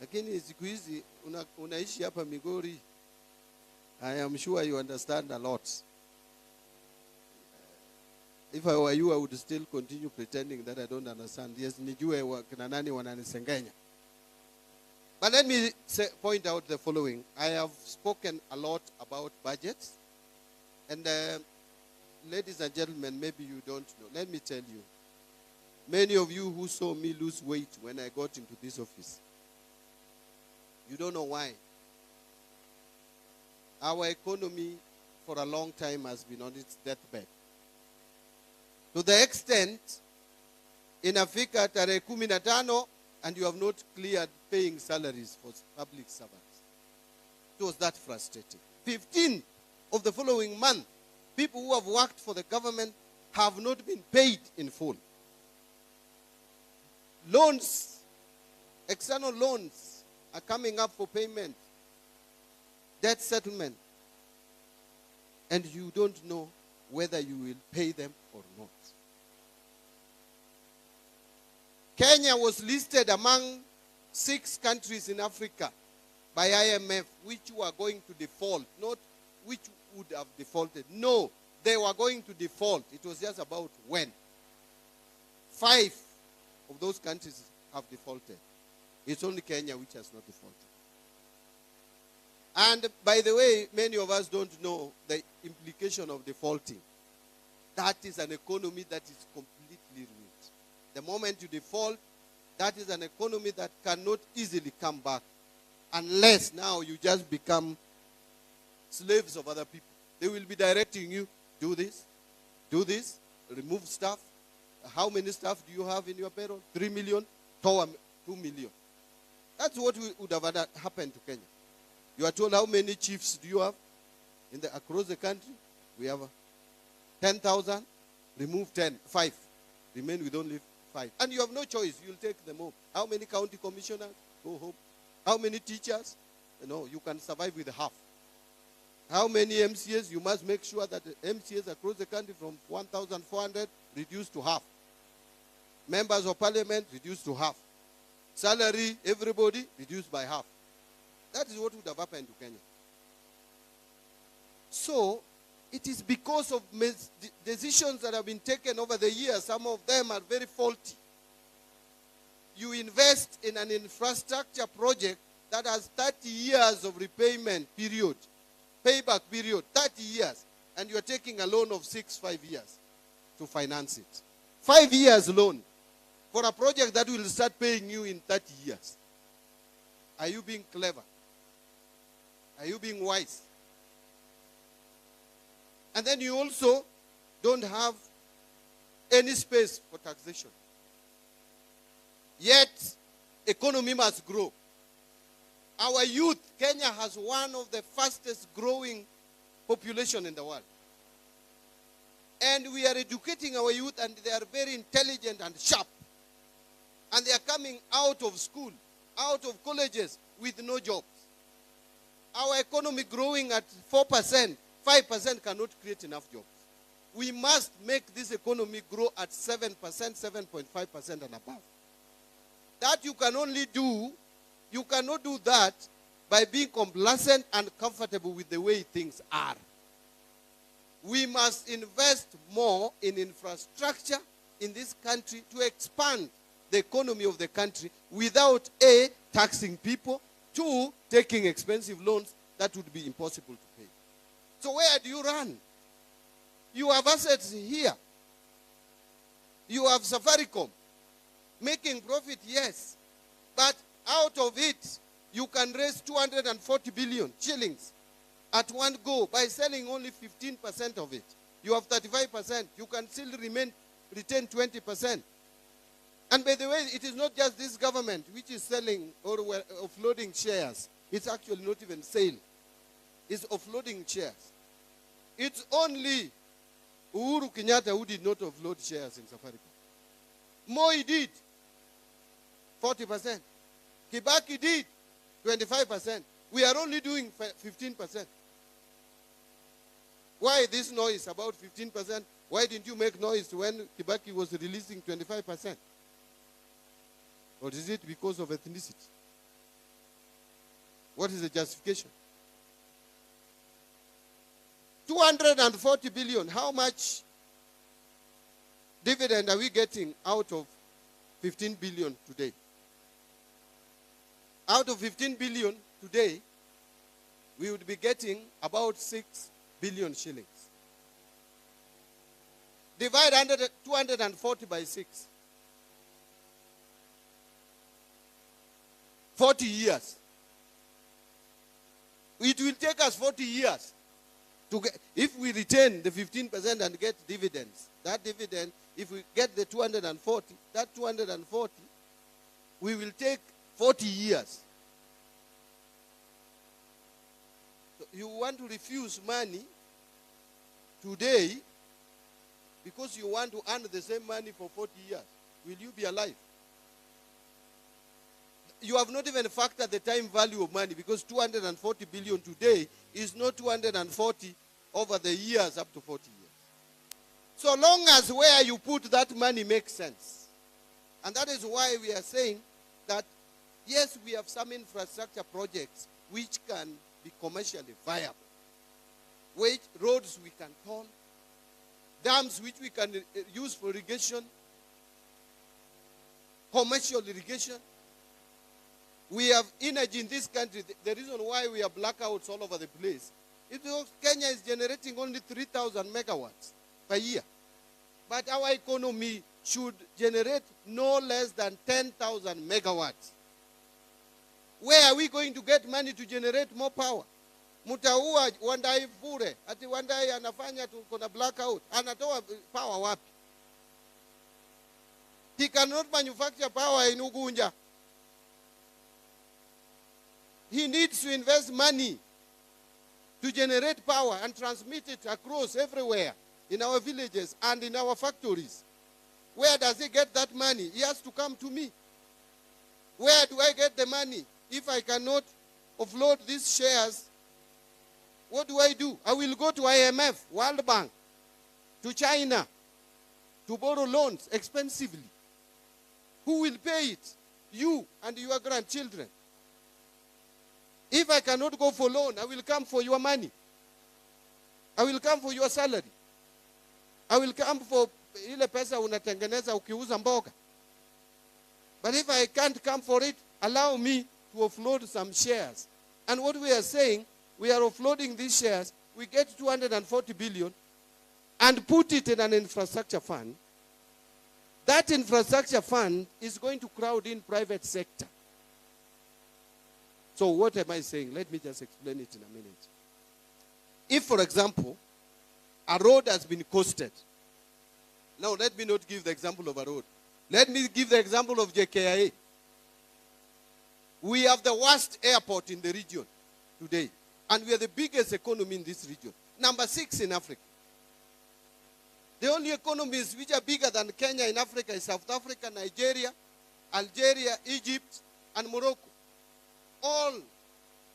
Lakini siku hizi unaishi hapa Migori. I am sure you understand a lot. If I were you, I would still continue pretending that I don't understand. Yes, nijue kina nani wananisengenya. But let me point out the following. I have spoken a lot about budgets. And ladies and gentlemen, maybe you don't know. Let me tell you. Many of you who saw me lose weight when I got into this office, you don't know why. Our economy for a long time has been on its deathbed. To the extent, inafika tarehe 15 and you have not cleared paying salaries for public servants. It was that frustrating. 15 of the following month, people who have worked for the government have not been paid in full. Loans, external loans are coming up for payment. Debt settlement. And you don't know whether you will pay them or not. Kenya was listed among 6 countries in Africa by IMF which were going to default, not which would have defaulted. No, they were going to default. It was just about when. 5 of those countries have defaulted. It's only Kenya which has not defaulted. And by the way, many of us don't know the implication of defaulting. That is an economy that is completely ruined. The moment you default, that is an economy that cannot easily come back unless now you just become slaves of other people. They will be directing you, do this, remove staff. How many staff do you have in your payroll? 3 million, 2 million. That's what would have happened to Kenya. You are told how many chiefs do you have across the country? We have 10,000. Remove 5. Remain with only 5. And you have no choice. You'll take them home. How many county commissioners? Go home. How many teachers? You can survive with half. How many MCAs? You must make sure that the MCAs across the country from 1,400 reduced to half. Members of parliament reduced to half. Salary, everybody reduced by half. That is what would have happened to Kenya. So, it is because of decisions that have been taken over the years. Some of them are very faulty. You invest in an infrastructure project that has 30 years of repayment period, payback period, 30 years, and you are taking a loan of 5 years to finance it. 5 years loan for a project that will start paying you in 30 years. Are you being clever? Are you being wise? And then you also don't have any space for taxation. Yet, economy must grow. Our youth, Kenya has one of the fastest growing population in the world. And we are educating our youth, and they are very intelligent and sharp. And they are coming out of school, out of colleges with no jobs. Our economy growing at 4%, 5% cannot create enough jobs. We must make this economy grow at 7%, 7.5% and above. That you can only do, you cannot do that by being complacent and comfortable with the way things are. We must invest more in infrastructure in this country to expand the economy of the country without A, taxing people, 2, taking expensive loans that would be impossible to pay. So where do you run? You have assets here. You have Safaricom making profit, yes. But out of it, you can raise 240 billion shillings at one go by selling only 15% of it. You have 35%. You can still retain 20%. And by the way, it is not just this government which is selling or offloading shares. It's actually not even sale. It's offloading shares. It's only Uhuru Kenyatta who did not offload shares in Safaricom. Moi did 40%. Kibaki did 25%. We are only doing 15%. Why this noise about 15%? Why didn't you make noise when Kibaki was releasing 25%? Or is it because of ethnicity? What is the justification? 240 billion. How much dividend are we getting out of 15 billion today? Out of 15 billion today, we would be getting about 6 billion shillings. Divide 240 by 6. 40 years. It will take us 40 years to get, if we retain the 15% and get dividends. That dividend, if we get the 240, that 240, we will take 40 years. So you want to refuse money today because you want to earn the same money for 40 years. Will you be alive? You have not even factored the time value of money, because 240 billion today is not 240 over the years up to 40 years. So long as where you put that money makes sense. And that is why we are saying that, yes, we have some infrastructure projects which can be commercially viable. Which roads we can turn, dams which we can use for irrigation, commercial irrigation. We have energy in this country. The reason why we have blackouts all over the place is because Kenya is generating only 3,000 megawatts per year. But our economy should generate no less than 10,000 megawatts. Where are we going to get money to generate more power? Mutaua Wandai bure, ati Wandai anafanya kuna blackout, anatoa power wapi? He cannot manufacture power in Ugunja. He needs to invest money to generate power and transmit it across everywhere in our villages and in our factories. Where does he get that money? He has to come to me. Where do I get the money? If I cannot offload these shares, what do I do? I will go to IMF, World Bank, to China, to borrow loans expensively. Who will pay it? You and your grandchildren. If I cannot go for loan, I will come for your money. I will come for your salary. I will come for ile pesa unatengeneza ukiuza mboga. But if I can't come for it, allow me to offload some shares. And what we are saying, we are offloading these shares. We get 240 billion and put it in an infrastructure fund. That infrastructure fund is going to crowd in private sector. So what am I saying? Let me just explain it in a minute. If, for example, a road has been costed. Now, let me not give the example of a road. Let me give the example of JKIA. We have the worst airport in the region today. And we are the biggest economy in this region. Number 6 in Africa. The only economies which are bigger than Kenya in Africa is South Africa, Nigeria, Algeria, Egypt, and Morocco. All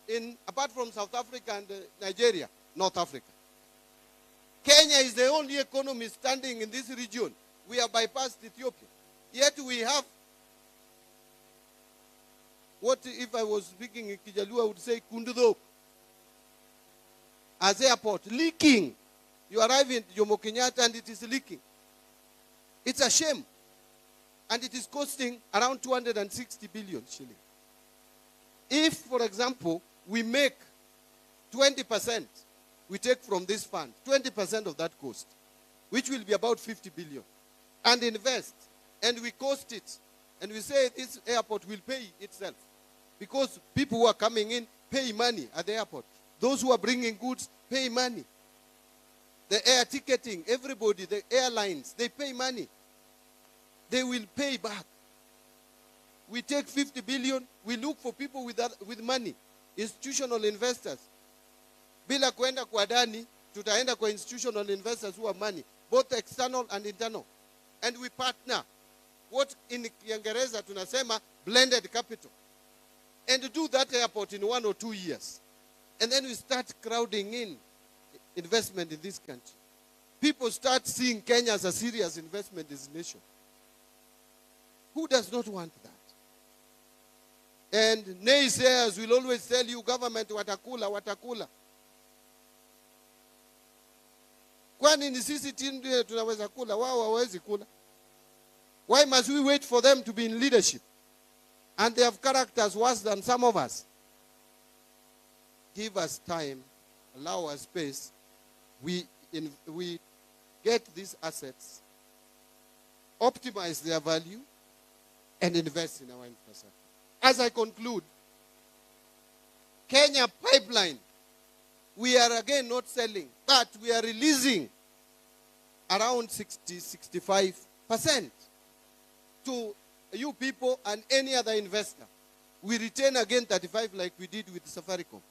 in, apart from South Africa and Nigeria, North Africa. Kenya is the only economy standing in this region. We have bypassed Ethiopia. Yet we have, what if I was speaking in Kijalu, I would say Kundudo. As airport, leaking. You arrive in Jomo Kenyatta and it is leaking. It's a shame. And it is costing around 260 billion shilling. If, for example, we make 20%, we take from this fund, 20% of that cost, which will be about 50 billion, and invest, and we cost it, and we say this airport will pay itself, because people who are coming in pay money at the airport. Those who are bringing goods pay money. The air ticketing, everybody, the airlines, they pay money. They will pay back. We take 50 billion, we look for people with money, institutional investors. Bila kuenda kwa dani, tutaenda kwa institutional investors who have money, both external and internal. And we partner. What in Kiingereza tunasema blended capital. And do that airport in 1 or 2 years. And then we start crowding in investment in this country. People start seeing Kenya as a serious investment destination. Who does not want that? And naysayers will always tell you, government watakula. Kwani ni sisi ndio tunaweza kula, wao hawezi kula? Why must we wait for them to be in leadership? And they have characters worse than some of us. Give us time, allow us space. We get these assets, optimize their value, and invest in our infrastructure. As I conclude, Kenya pipeline, we are again not selling, but we are releasing around 60-65% to you people and any other investor. We retain again 35 like we did with Safaricom.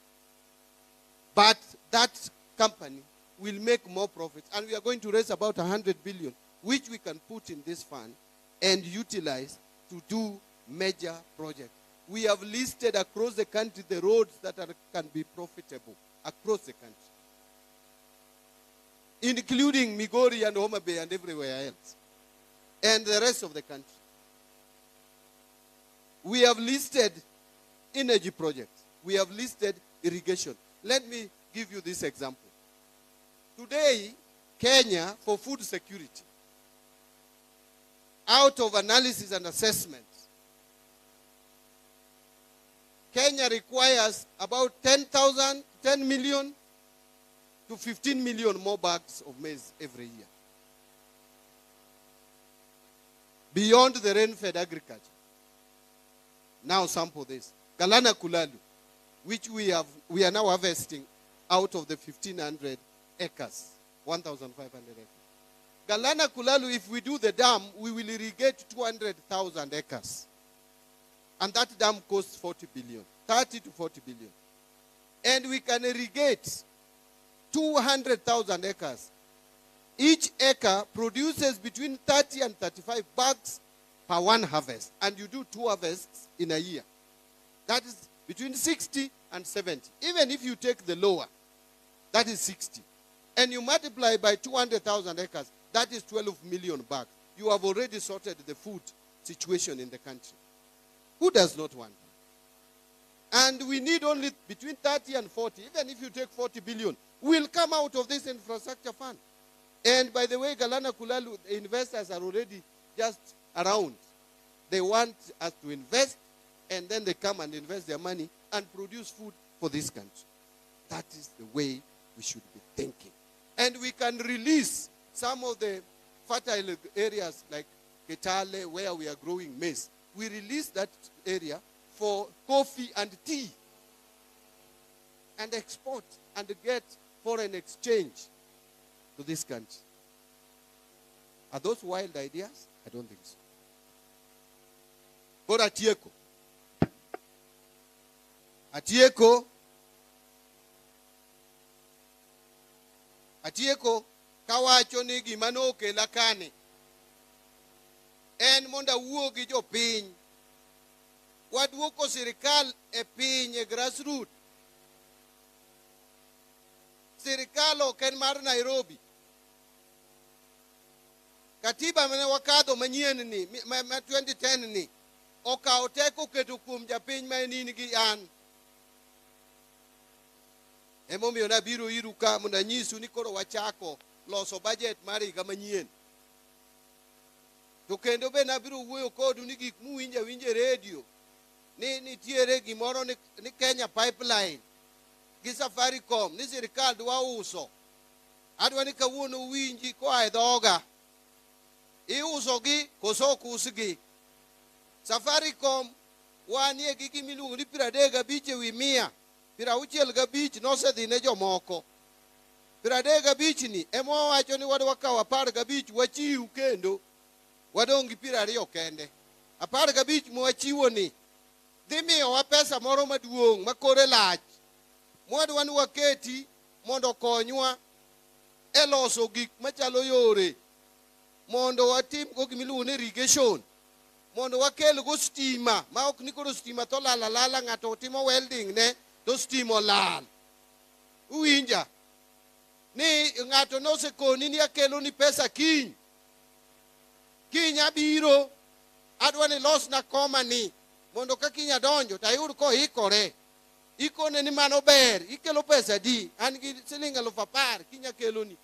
But that company will make more profits, and we are going to raise about 100 billion, which we can put in this fund and utilize to do major projects. We have listed across the country the roads that can be profitable across the country, including Migori and Homa Bay and everywhere else, and the rest of the country. We have listed energy projects. We have listed irrigation. Let me give you this example. Today, Kenya, for food security, out of analysis and assessment, Kenya requires about 10 million to 15 million more bags of maize every year. Beyond the rain-fed agriculture. Now sample this. Galana Kulalu, which we are now harvesting out of the 1,500 acres, 1,500 acres. Galana Kulalu, if we do the dam, we will irrigate 200,000 acres. And that dam costs 40 billion, 30 to 40 billion. And we can irrigate 200,000 acres. Each acre produces between 30 and 35 bags per one harvest. And you do 2 harvests in a year. That is between 60 and 70. Even if you take the lower, that is 60. And you multiply by 200,000 acres, that is 12 million bags. You have already sorted the food situation in the country. Who does not want? And we need only between 30 and 40. Even if you take 40 billion, will come out of this infrastructure fund. And by the way, Galana Kulalu, the investors are already just around. They want us to invest, and then they come and invest their money and produce food for this country. That is the way we should be thinking. And we can release some of the fertile areas like Ketale, where we are growing maize. We release that area for coffee and tea and export and get foreign exchange to this country. Are those wild ideas? I don't think so. But Atieko kawacho ni gima nokela kane en monda wuo gi jopiny waduoko sirikal e piny e grassroots. Sirikal ok en mar Nairobi. Katiba mane wakadho manyien ni ma 2010 ni okawo teko keto kuom japiny ma en in gi an. Emomiyo nabiro iru ka mondo anyisu ni koro wachako loso budget mar higa manyien. To kendo be nabiro wuoyo kodu ni gik muwinje radio ni nitiere gimoro ni Kenya Pipeline gi Safaricom ni sirikal dwa uso. Adwa ni kawuono winji koa e dhoga. Iuso gi koso ok usgi. Safaricom wanie gi gimiluongo ni 35 ewi 100. 65 nosedhi ne jomoko. 35 ni ema wacho ni wadwa kawo 15 wachiw kendo wadong' gi 20 kende. 15 mwachiwo ni dhi miyowa pesa moro maduong' makore lach mwadwa ni waketi mondo konywa e loso gik machalo yore, mondo watim go gimiluongo ni irrigation, mondo wakel go stima ma ok ni koro stima to lala ng'ato timo welding ne to stima olal. Uwinja ni ng'ato nosekoni ni akelo ni pesa kiny abiro adwa ni los na koma ni mondo ka kiny adonjo to ayud ko ikore. Ikone ni mano ber, ikelo pesa di, an gi siling 10,000 kiny akelo ni.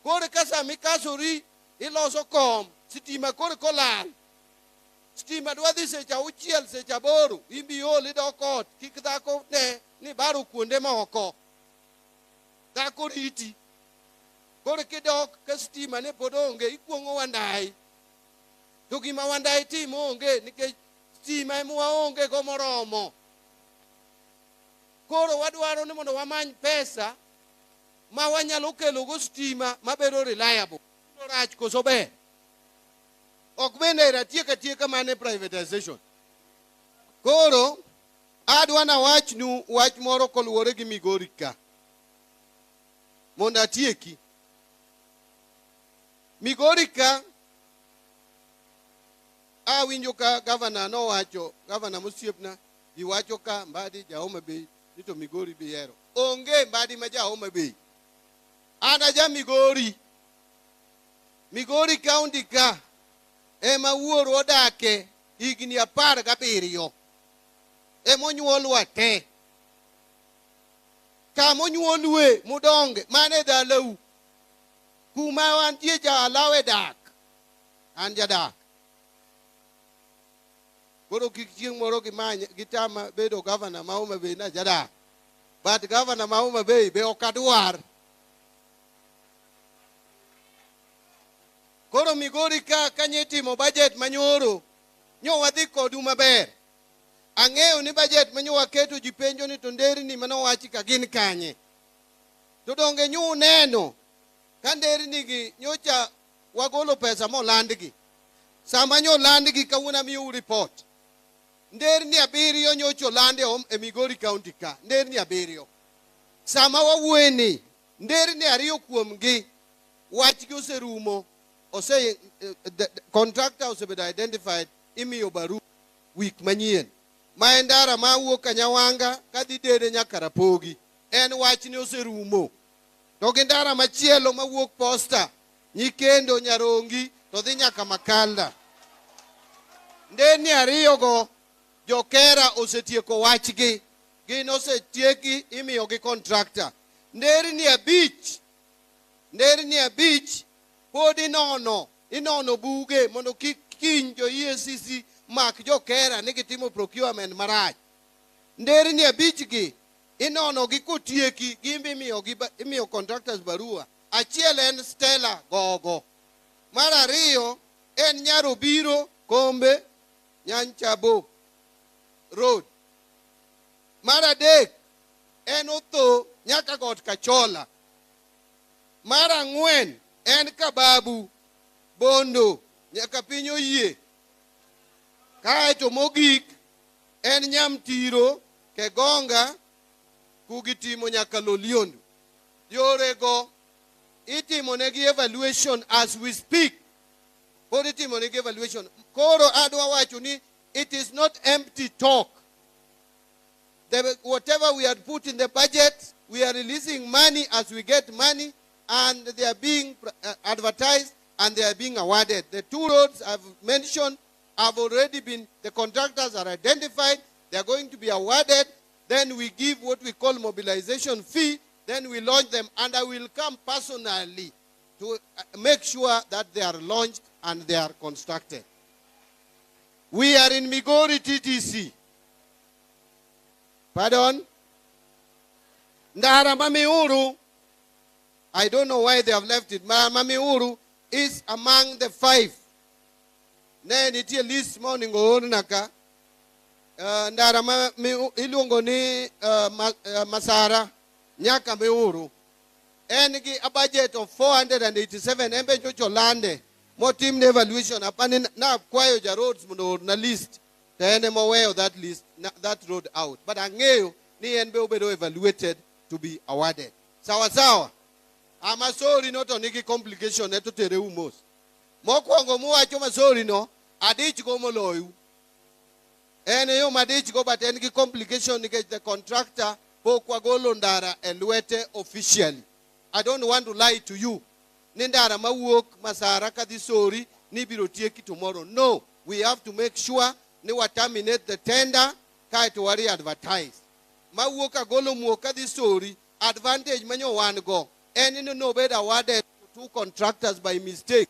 Kore ka sami kasori iloso kom, stima kore kolal. Stima dwa dhi secha 6 secha 8 ibiol idokot kik dhako ne ni baro kuonde moko. Dhako riti. Kore kidok ka stima ne pod onge ikuongo wandai. To gima wandai timo onge nikech stima ema waonge go moromo. Koro wadwaro ni mondo wamany pesa ma wanyalo kelo go stima mabedo reliable. Rach koso ber. Ok bende ratieka mane privatization. Koro adwa na wach moro koluwore gi Migori ka. Mondo atieki. Migori ka awinjo ka governor no wacho, governor Musiepna gi wacho ka Mbadi Jahoma Bay nito Migori biyero. Onge Mbadi ma Jahoma Bay. Ana ja Migori. Migori County ka ema wuoro odake higni 17. Ema onyuolwa te. Kama onyuolwe mudonge mane dalau. Kuma wantie jalawe dak. An jadak. Koro chieng' moro gitama bedo governor ma Homa Bay na jadak. But governor ma Homa Bay be okadwar. Koro Migori ka kanyitimo budget manyoro nyo wadhi kodu maber. Ang'eyo ni budget manyo waketo ji penjo ni to nderni manowachi ka gin kanye. To donge nyu neno ka nderni gi nyocha wagolo pesa molandgi. Sama nyo landgi kawuna miyo report. Nderni 7 nyocho lande e Migori County ka. Nderni 7. Sama wawueni nderni 2 kuomgi wachgi oserumo. Ose the contractor osebedo identified imiyo baru week manyien. Maendara ma wuok Kanyawanga kadhi dede nyaka Rapogi. En wachni oserumo. To gi ndara machielo ma wuok Posta, Nyikendo, Nyarongi to dhi nyaka Makalda. Ndeni ariyo go jokera osetieko wachgi. Gin osetieki imiyo gi contractor. Nderni abich pod inono buge mondo kik kiny jo EACC mak jokera ni gitimo procurement marach. Nderni abich gi inono gi kotieki gimbe imiyo contractors barua. Achiel en Stella Gogo. Mar ariyo en Nyarobiro Kombe Nyanchabo Road. Mar adek en Otho nyaka Got Kachola. Mar ang'wen en Kababu Bondo nyaka piny Oyie. Kaeto mogik en Nyamtiro Kegonga kugitimo nyaka Loliondo. Yorego itimo negi evaluation as we speak. Pod itimo negi evaluation. Koro adwa wacho ni it is not empty talk. Whatever we had put in the budget, we are releasing money as we get money, and they are being advertised and they are being awarded. The 2 roads I've mentioned have already been, the contractors are identified, they are going to be awarded. Then we give what we call mobilization fee, then we launch them, and I will come personally to make sure that they are launched and they are constructed. We are in Migori TTC. Pardon? Ndara Mamiuru. I don't know why they have left it. Mamiuru is among the 5. Then it is list morning naka. Ndara ilungo ni Masara Nyaka Miuru. Engi a budget of 487 embe jojo lande. More team evaluation upon na kwayo ja roads na list. Then I'm aware of that list, that road out. But angeo ni enbe obedo evaluated to be awarded. Sawa. I'm sorry not on any complication neto tere umos. Mokwango muwacho masori no adich go moloyu. Ene yo madich go but any complication ni the contractor pokwa golo ndara elwete officially. I don't want to lie to you. Nindara mawuok Masara kadisori ni biro tieki tomorrow. No, we have to make sure ni terminate the tender kai to worry advertise. Mawuok agolo muoka disori advantage manyo one go. And no better awarded to 2 contractors by mistake.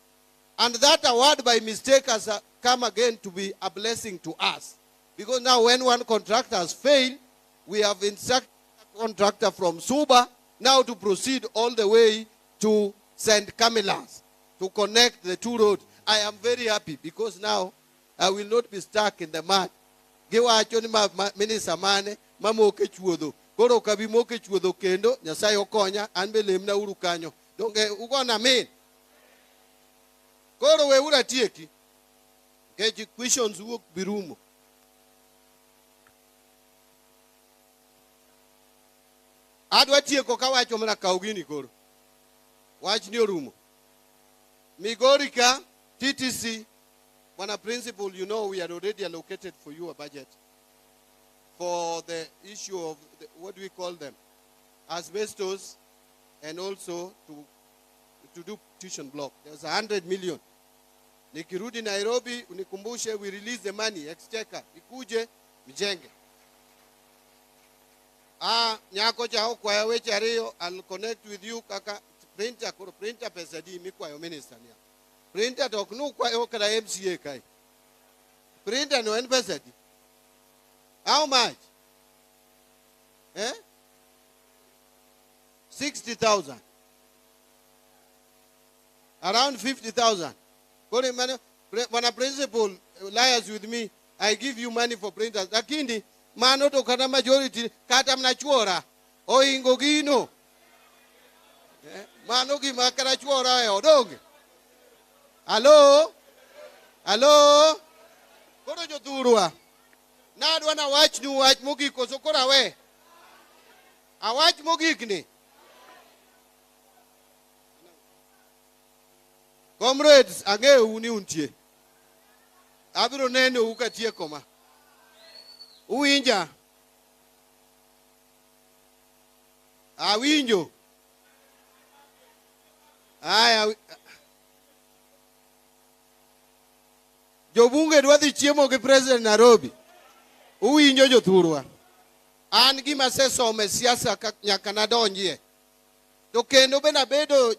And that award by mistake has come again to be a blessing to us. Because now when one contractor has failed, we have instructed a contractor from Suba now to proceed all the way to St. Camilas to connect the 2 roads. I am very happy because now I will not be stuck in the mud. Giwa achoni minister mane mamoke chuodho. Koro kabi moke chuodho kendo Nyasaye okonya anbe lemna uru kanyo. Donge ugona mean. Koro we ura tieki. Keji questions wuok birumo. Adwa tieko kawacho mana kaugini koro. Wach ni orumo. Migori ka TTC Bwana Principal, you know we had already allocated for you a budget for the issue of what do we call them? Asbestos, and also to do tuition block. There's 100 million. Nikirudi Nairobi, unikumbushe, we release the money, exchequer, ikuje, mjenge. Nyako chao kwa yawe chario, I'll connect with you, kaka, printer pesa di, mikwa yo minister niya. Printer toknu kwa yo kada MCA kai. Printer no en pesa di. How much? 60,000. Around 50,000. When a principal liars with me, I give you money for printers. Lakini, mano to kata majority, kata mnachuora. O ingogino. Mano ki makara chuora yo. Dog. Hello? Hello? Kono joturua. Nad wana watch nu watch mogiko so kora we. A watch mogikni. Comrades, ange uni untie. Abiro neno ukatie koma. Uinja. Awinjo. Aya. Jobunge dwa dhi chiemo gi President Nairobi. Uwinjo jothurwa. An gima sesome siasa nyaka nadonjie. To kendo bende abedo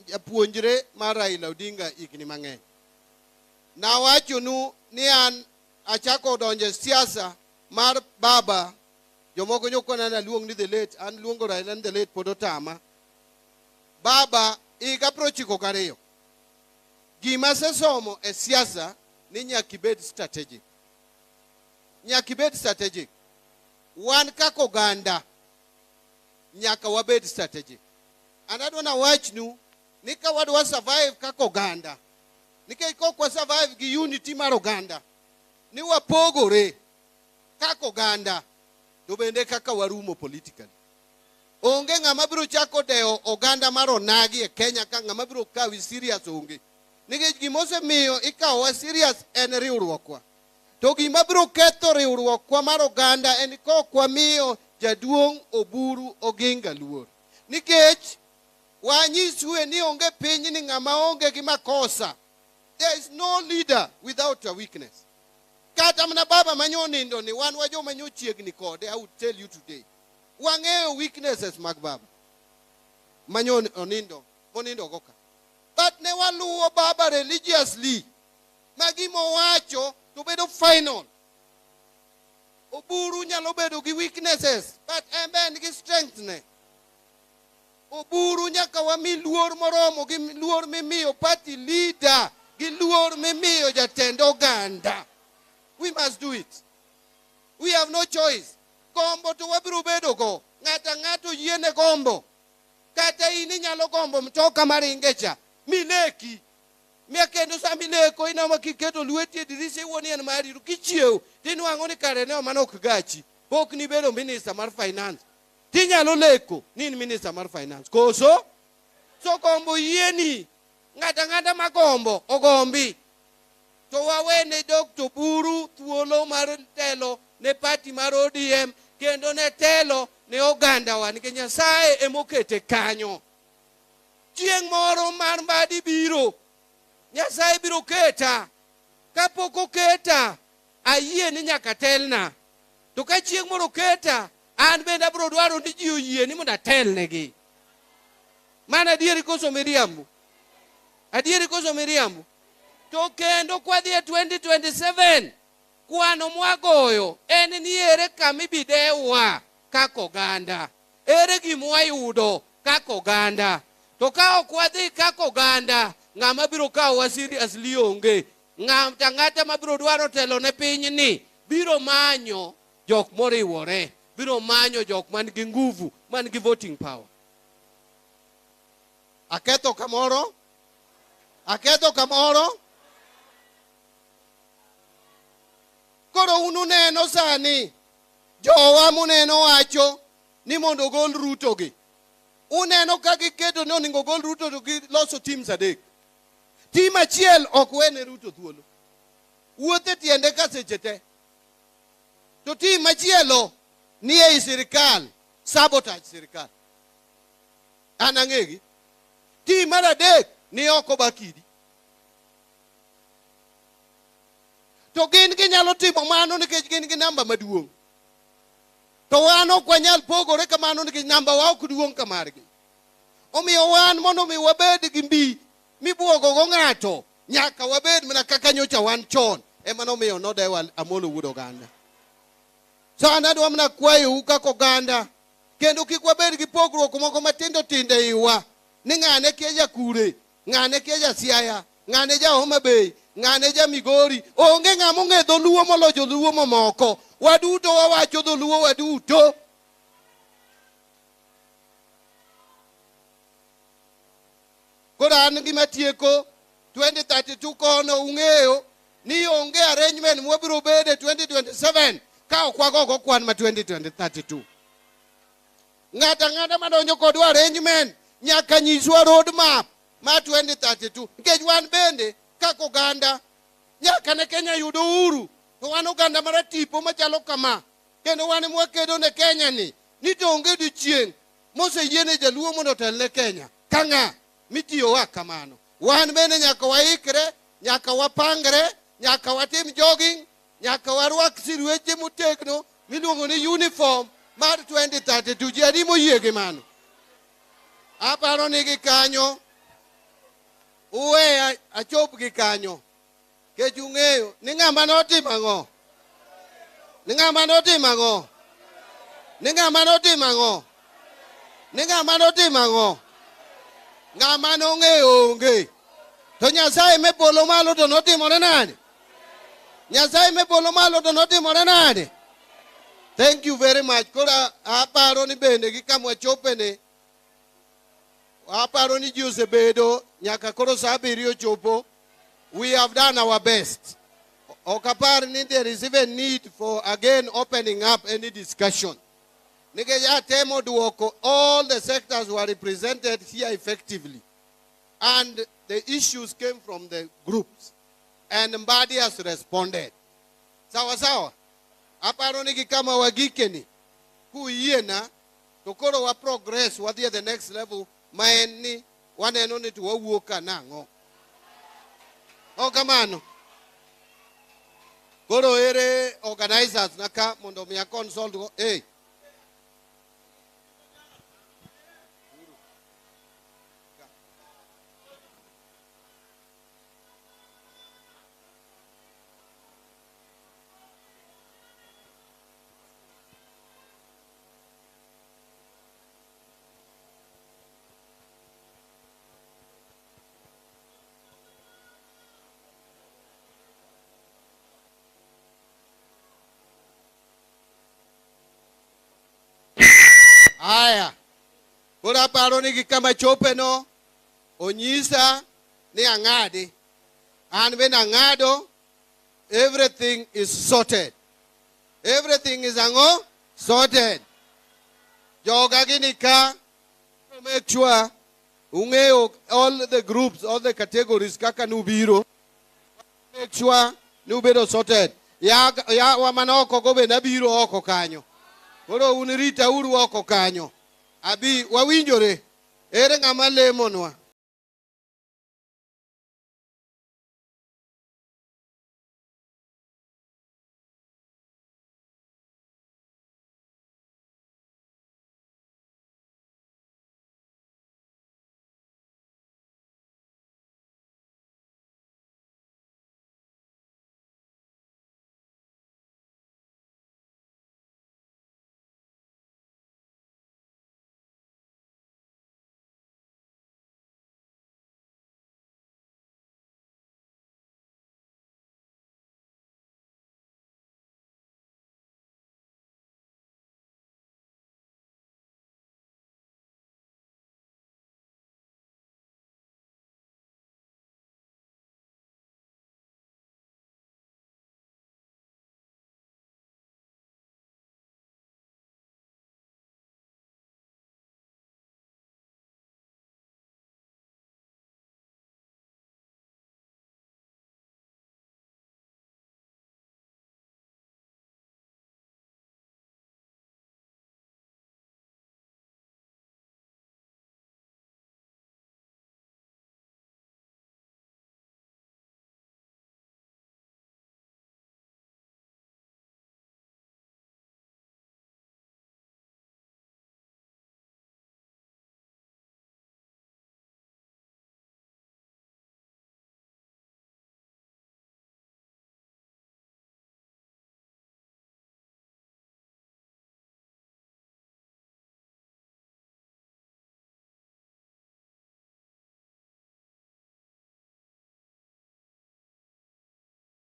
japuonjre mar Raila Odinga higni mang'eny. Nawachonu ni an achako donje siasa mar baba. Jomoko nyokona na luong ni the late. An luongo Raila ni the late pod otama. Baba higa 92. Gima sesomo e siasa ni nyaka ibed strategic. Nyaka ibed strategic. Wan kaka oganda nyaka wabed strategic. And I don't know watch nu ni ka wadwa survive kaka oganda. Nikech kok wa survive gi unity mar oganda. Ni wapogore kaka oganda to bende kaka warumo politically. Onge ng'ama biro chako deo oganda mar onagi e Kenya ka ng'ama biro kawi serious onge. Nikech gima osemiyo ikawowa serious en riwruokwa. To gima biro ketho riwruokwa mar oganda en kok wamiyo jaduong' Oburu Oginga luor. Nikech wanyiswe ni onge piny ni ng'ama onge gi makosa. There is no leader without a weakness. Kata mana baba manyonindo ni wan wajo manyochiegni kode. I would tell you today. Wang'eyo weaknesses mag baba. Monindo goka. But ne waluwo baba religiously. Magimo wacho to bedo final. Oburu nyalo bedo gi weaknesses. But embe nigi strength ne. Oburu nyaka wami luor moromo gi luor mimiyo party leader. Gi luor mimiyo jatend oganda. We must do it. We have no choice. Gombo to wabiro bedo go. Ng'ato yiene gombo. Kata ini nyalo gombo mtoka maringecha. Mileki. Miakendo sa mileko ina makiketo lueti dirisi woni en mari kichieo. Tinwango ni kare ne manok gachi. Pok ni bedo minister mar finance. Tinyalo leko ni minister mar finance. Koso? So gombo yieni. Ng'ata magombo ogombi. To wawene Dr. Buru thuolo mar telo ne party mar ODM kendo ne telo ne oganda wa nikech Nyasaye emokete kanyo. Chieng' moro mar Mbadi biro. Nyasaye biro keta. Kapok oketa ayie ni nyaka telna. To ka chieng' moro keta an bende abiro dwaro ni ji oyie ni mondo atelnegi. Mana adieri koso miriambo. Adieri koso miriambo. To kendo kwa dhie 2027 kwano mwagoyo en ni ere kamibidewa kaka oganda. Ere gimwayudo kaka oganda. To ka ok wadhi kaka oganda ng'ama biro kawowa seriously onge. Ng'ata mabiro dwaro telo ne piny ni biro manyo jok moriwore. Biro manyo jok man gi nguvu, man gi voting power. Aketho kamoro? Koro unu neno sani jowa muneno wacho ni mondo gol Ruto gi. Uneno ka giketo ni oningo gol Ruto to gi loso teams adek. Team achiel ok wene Ruto thuolo. Wuothe tiende ka seche te. To team achielo ni ei sirikal sabotage sirikal. An ang'egi. Team mar adek ni oko bakidi. To gin ginyalo timo mano nikech gin gi namba maduong'. To wan ok wanyal pogore kamano nikech namba wa ok duong' kamargi. Omiyo wan mondo mi wabed gi mbi mibuogo go ng'ato nyaka wabed mana kaka nyocha wan chon. Ema nomiyo nodewa Amolo Wuod Oganda. So anadwa mana kwayo kaka oganda kendo kik wabed gi pogruok moko matindo iwa. Ni ng'ane kia Jakure, ng'ane kia Jasiaya, ng'ane ja Homa Bay, ng'ane ja Migori. Onge ng'ama ong'e dholuo moloyo joluo mamoko. Waduto wawacho dholuo waduto. Koro an gima tieko 2032 kono ung'eyo ni onge arrangement mwabiro bede 2027 ka ok wagogo kwan ma 2032. Ng'ata madonjo kodwa arrangement nyaka nyiswa road map ma 2032. Nikech wan bende kaka oganda nyaka ne Kenya yudo uhuru. To wan oganda maratipo machalo kama. Kendo wan mwakedo ne Kenya ni to onge dichieng' moseyiene jaluo mondo otelne Kenya. Kang'a mitiyo wa kamano. Wan bende nyaka waikre, nyaka wapangre nyaka watim jogging, nyaka warwak sirweche motegno miluongo ni uniform mar 2032. Ji adi moyie gi mano? Aparo ni gi kanyo, uwe achop gi kanyo. Kech ung'eyo ni ng'ama notimo ang'o? Ni ng'ama notimo ang'o? Ni ng'ama notimo ang'o? Ni ng'ama notimo ang'o? Ng'ama nong'eyo onge. To Nyasaye mepolo malo to notimore nade? Nyasaye mepolo malo to notimore nade? Thank you very much. Kora aparo ni bende gi kama chopene. Aparo ni ji osebedo nyaka koro saa 7 chopo. We have done our best. Okapar ni there is even need for again opening up any discussion. Nikeja temo duoko, all the sectors were represented here effectively. And the issues came from the groups. And Mbadi has responded. Sawa sawa. Aparo niki kama wagikeni. Kuiena. Tokoro wa progress wadi at the next level. Maeni. Waneno ni tuwa uoka nango. O kamano. Koro ere organizers naka mondo miya consult go. Hey. Aya. Kora paro ni kama chope no. Onyisa ni angadi. And when angado, everything is sorted. Everything is sorted. Joga ginika. Make sure ungeo all the groups, all the categories kaka nubiro. Make sure nubiro sorted. Ya wamanoko gobe nabiro oko kanyo. Koro unirita uru oko kanyo. Abi wawinjore. Ere ngama lemonwa.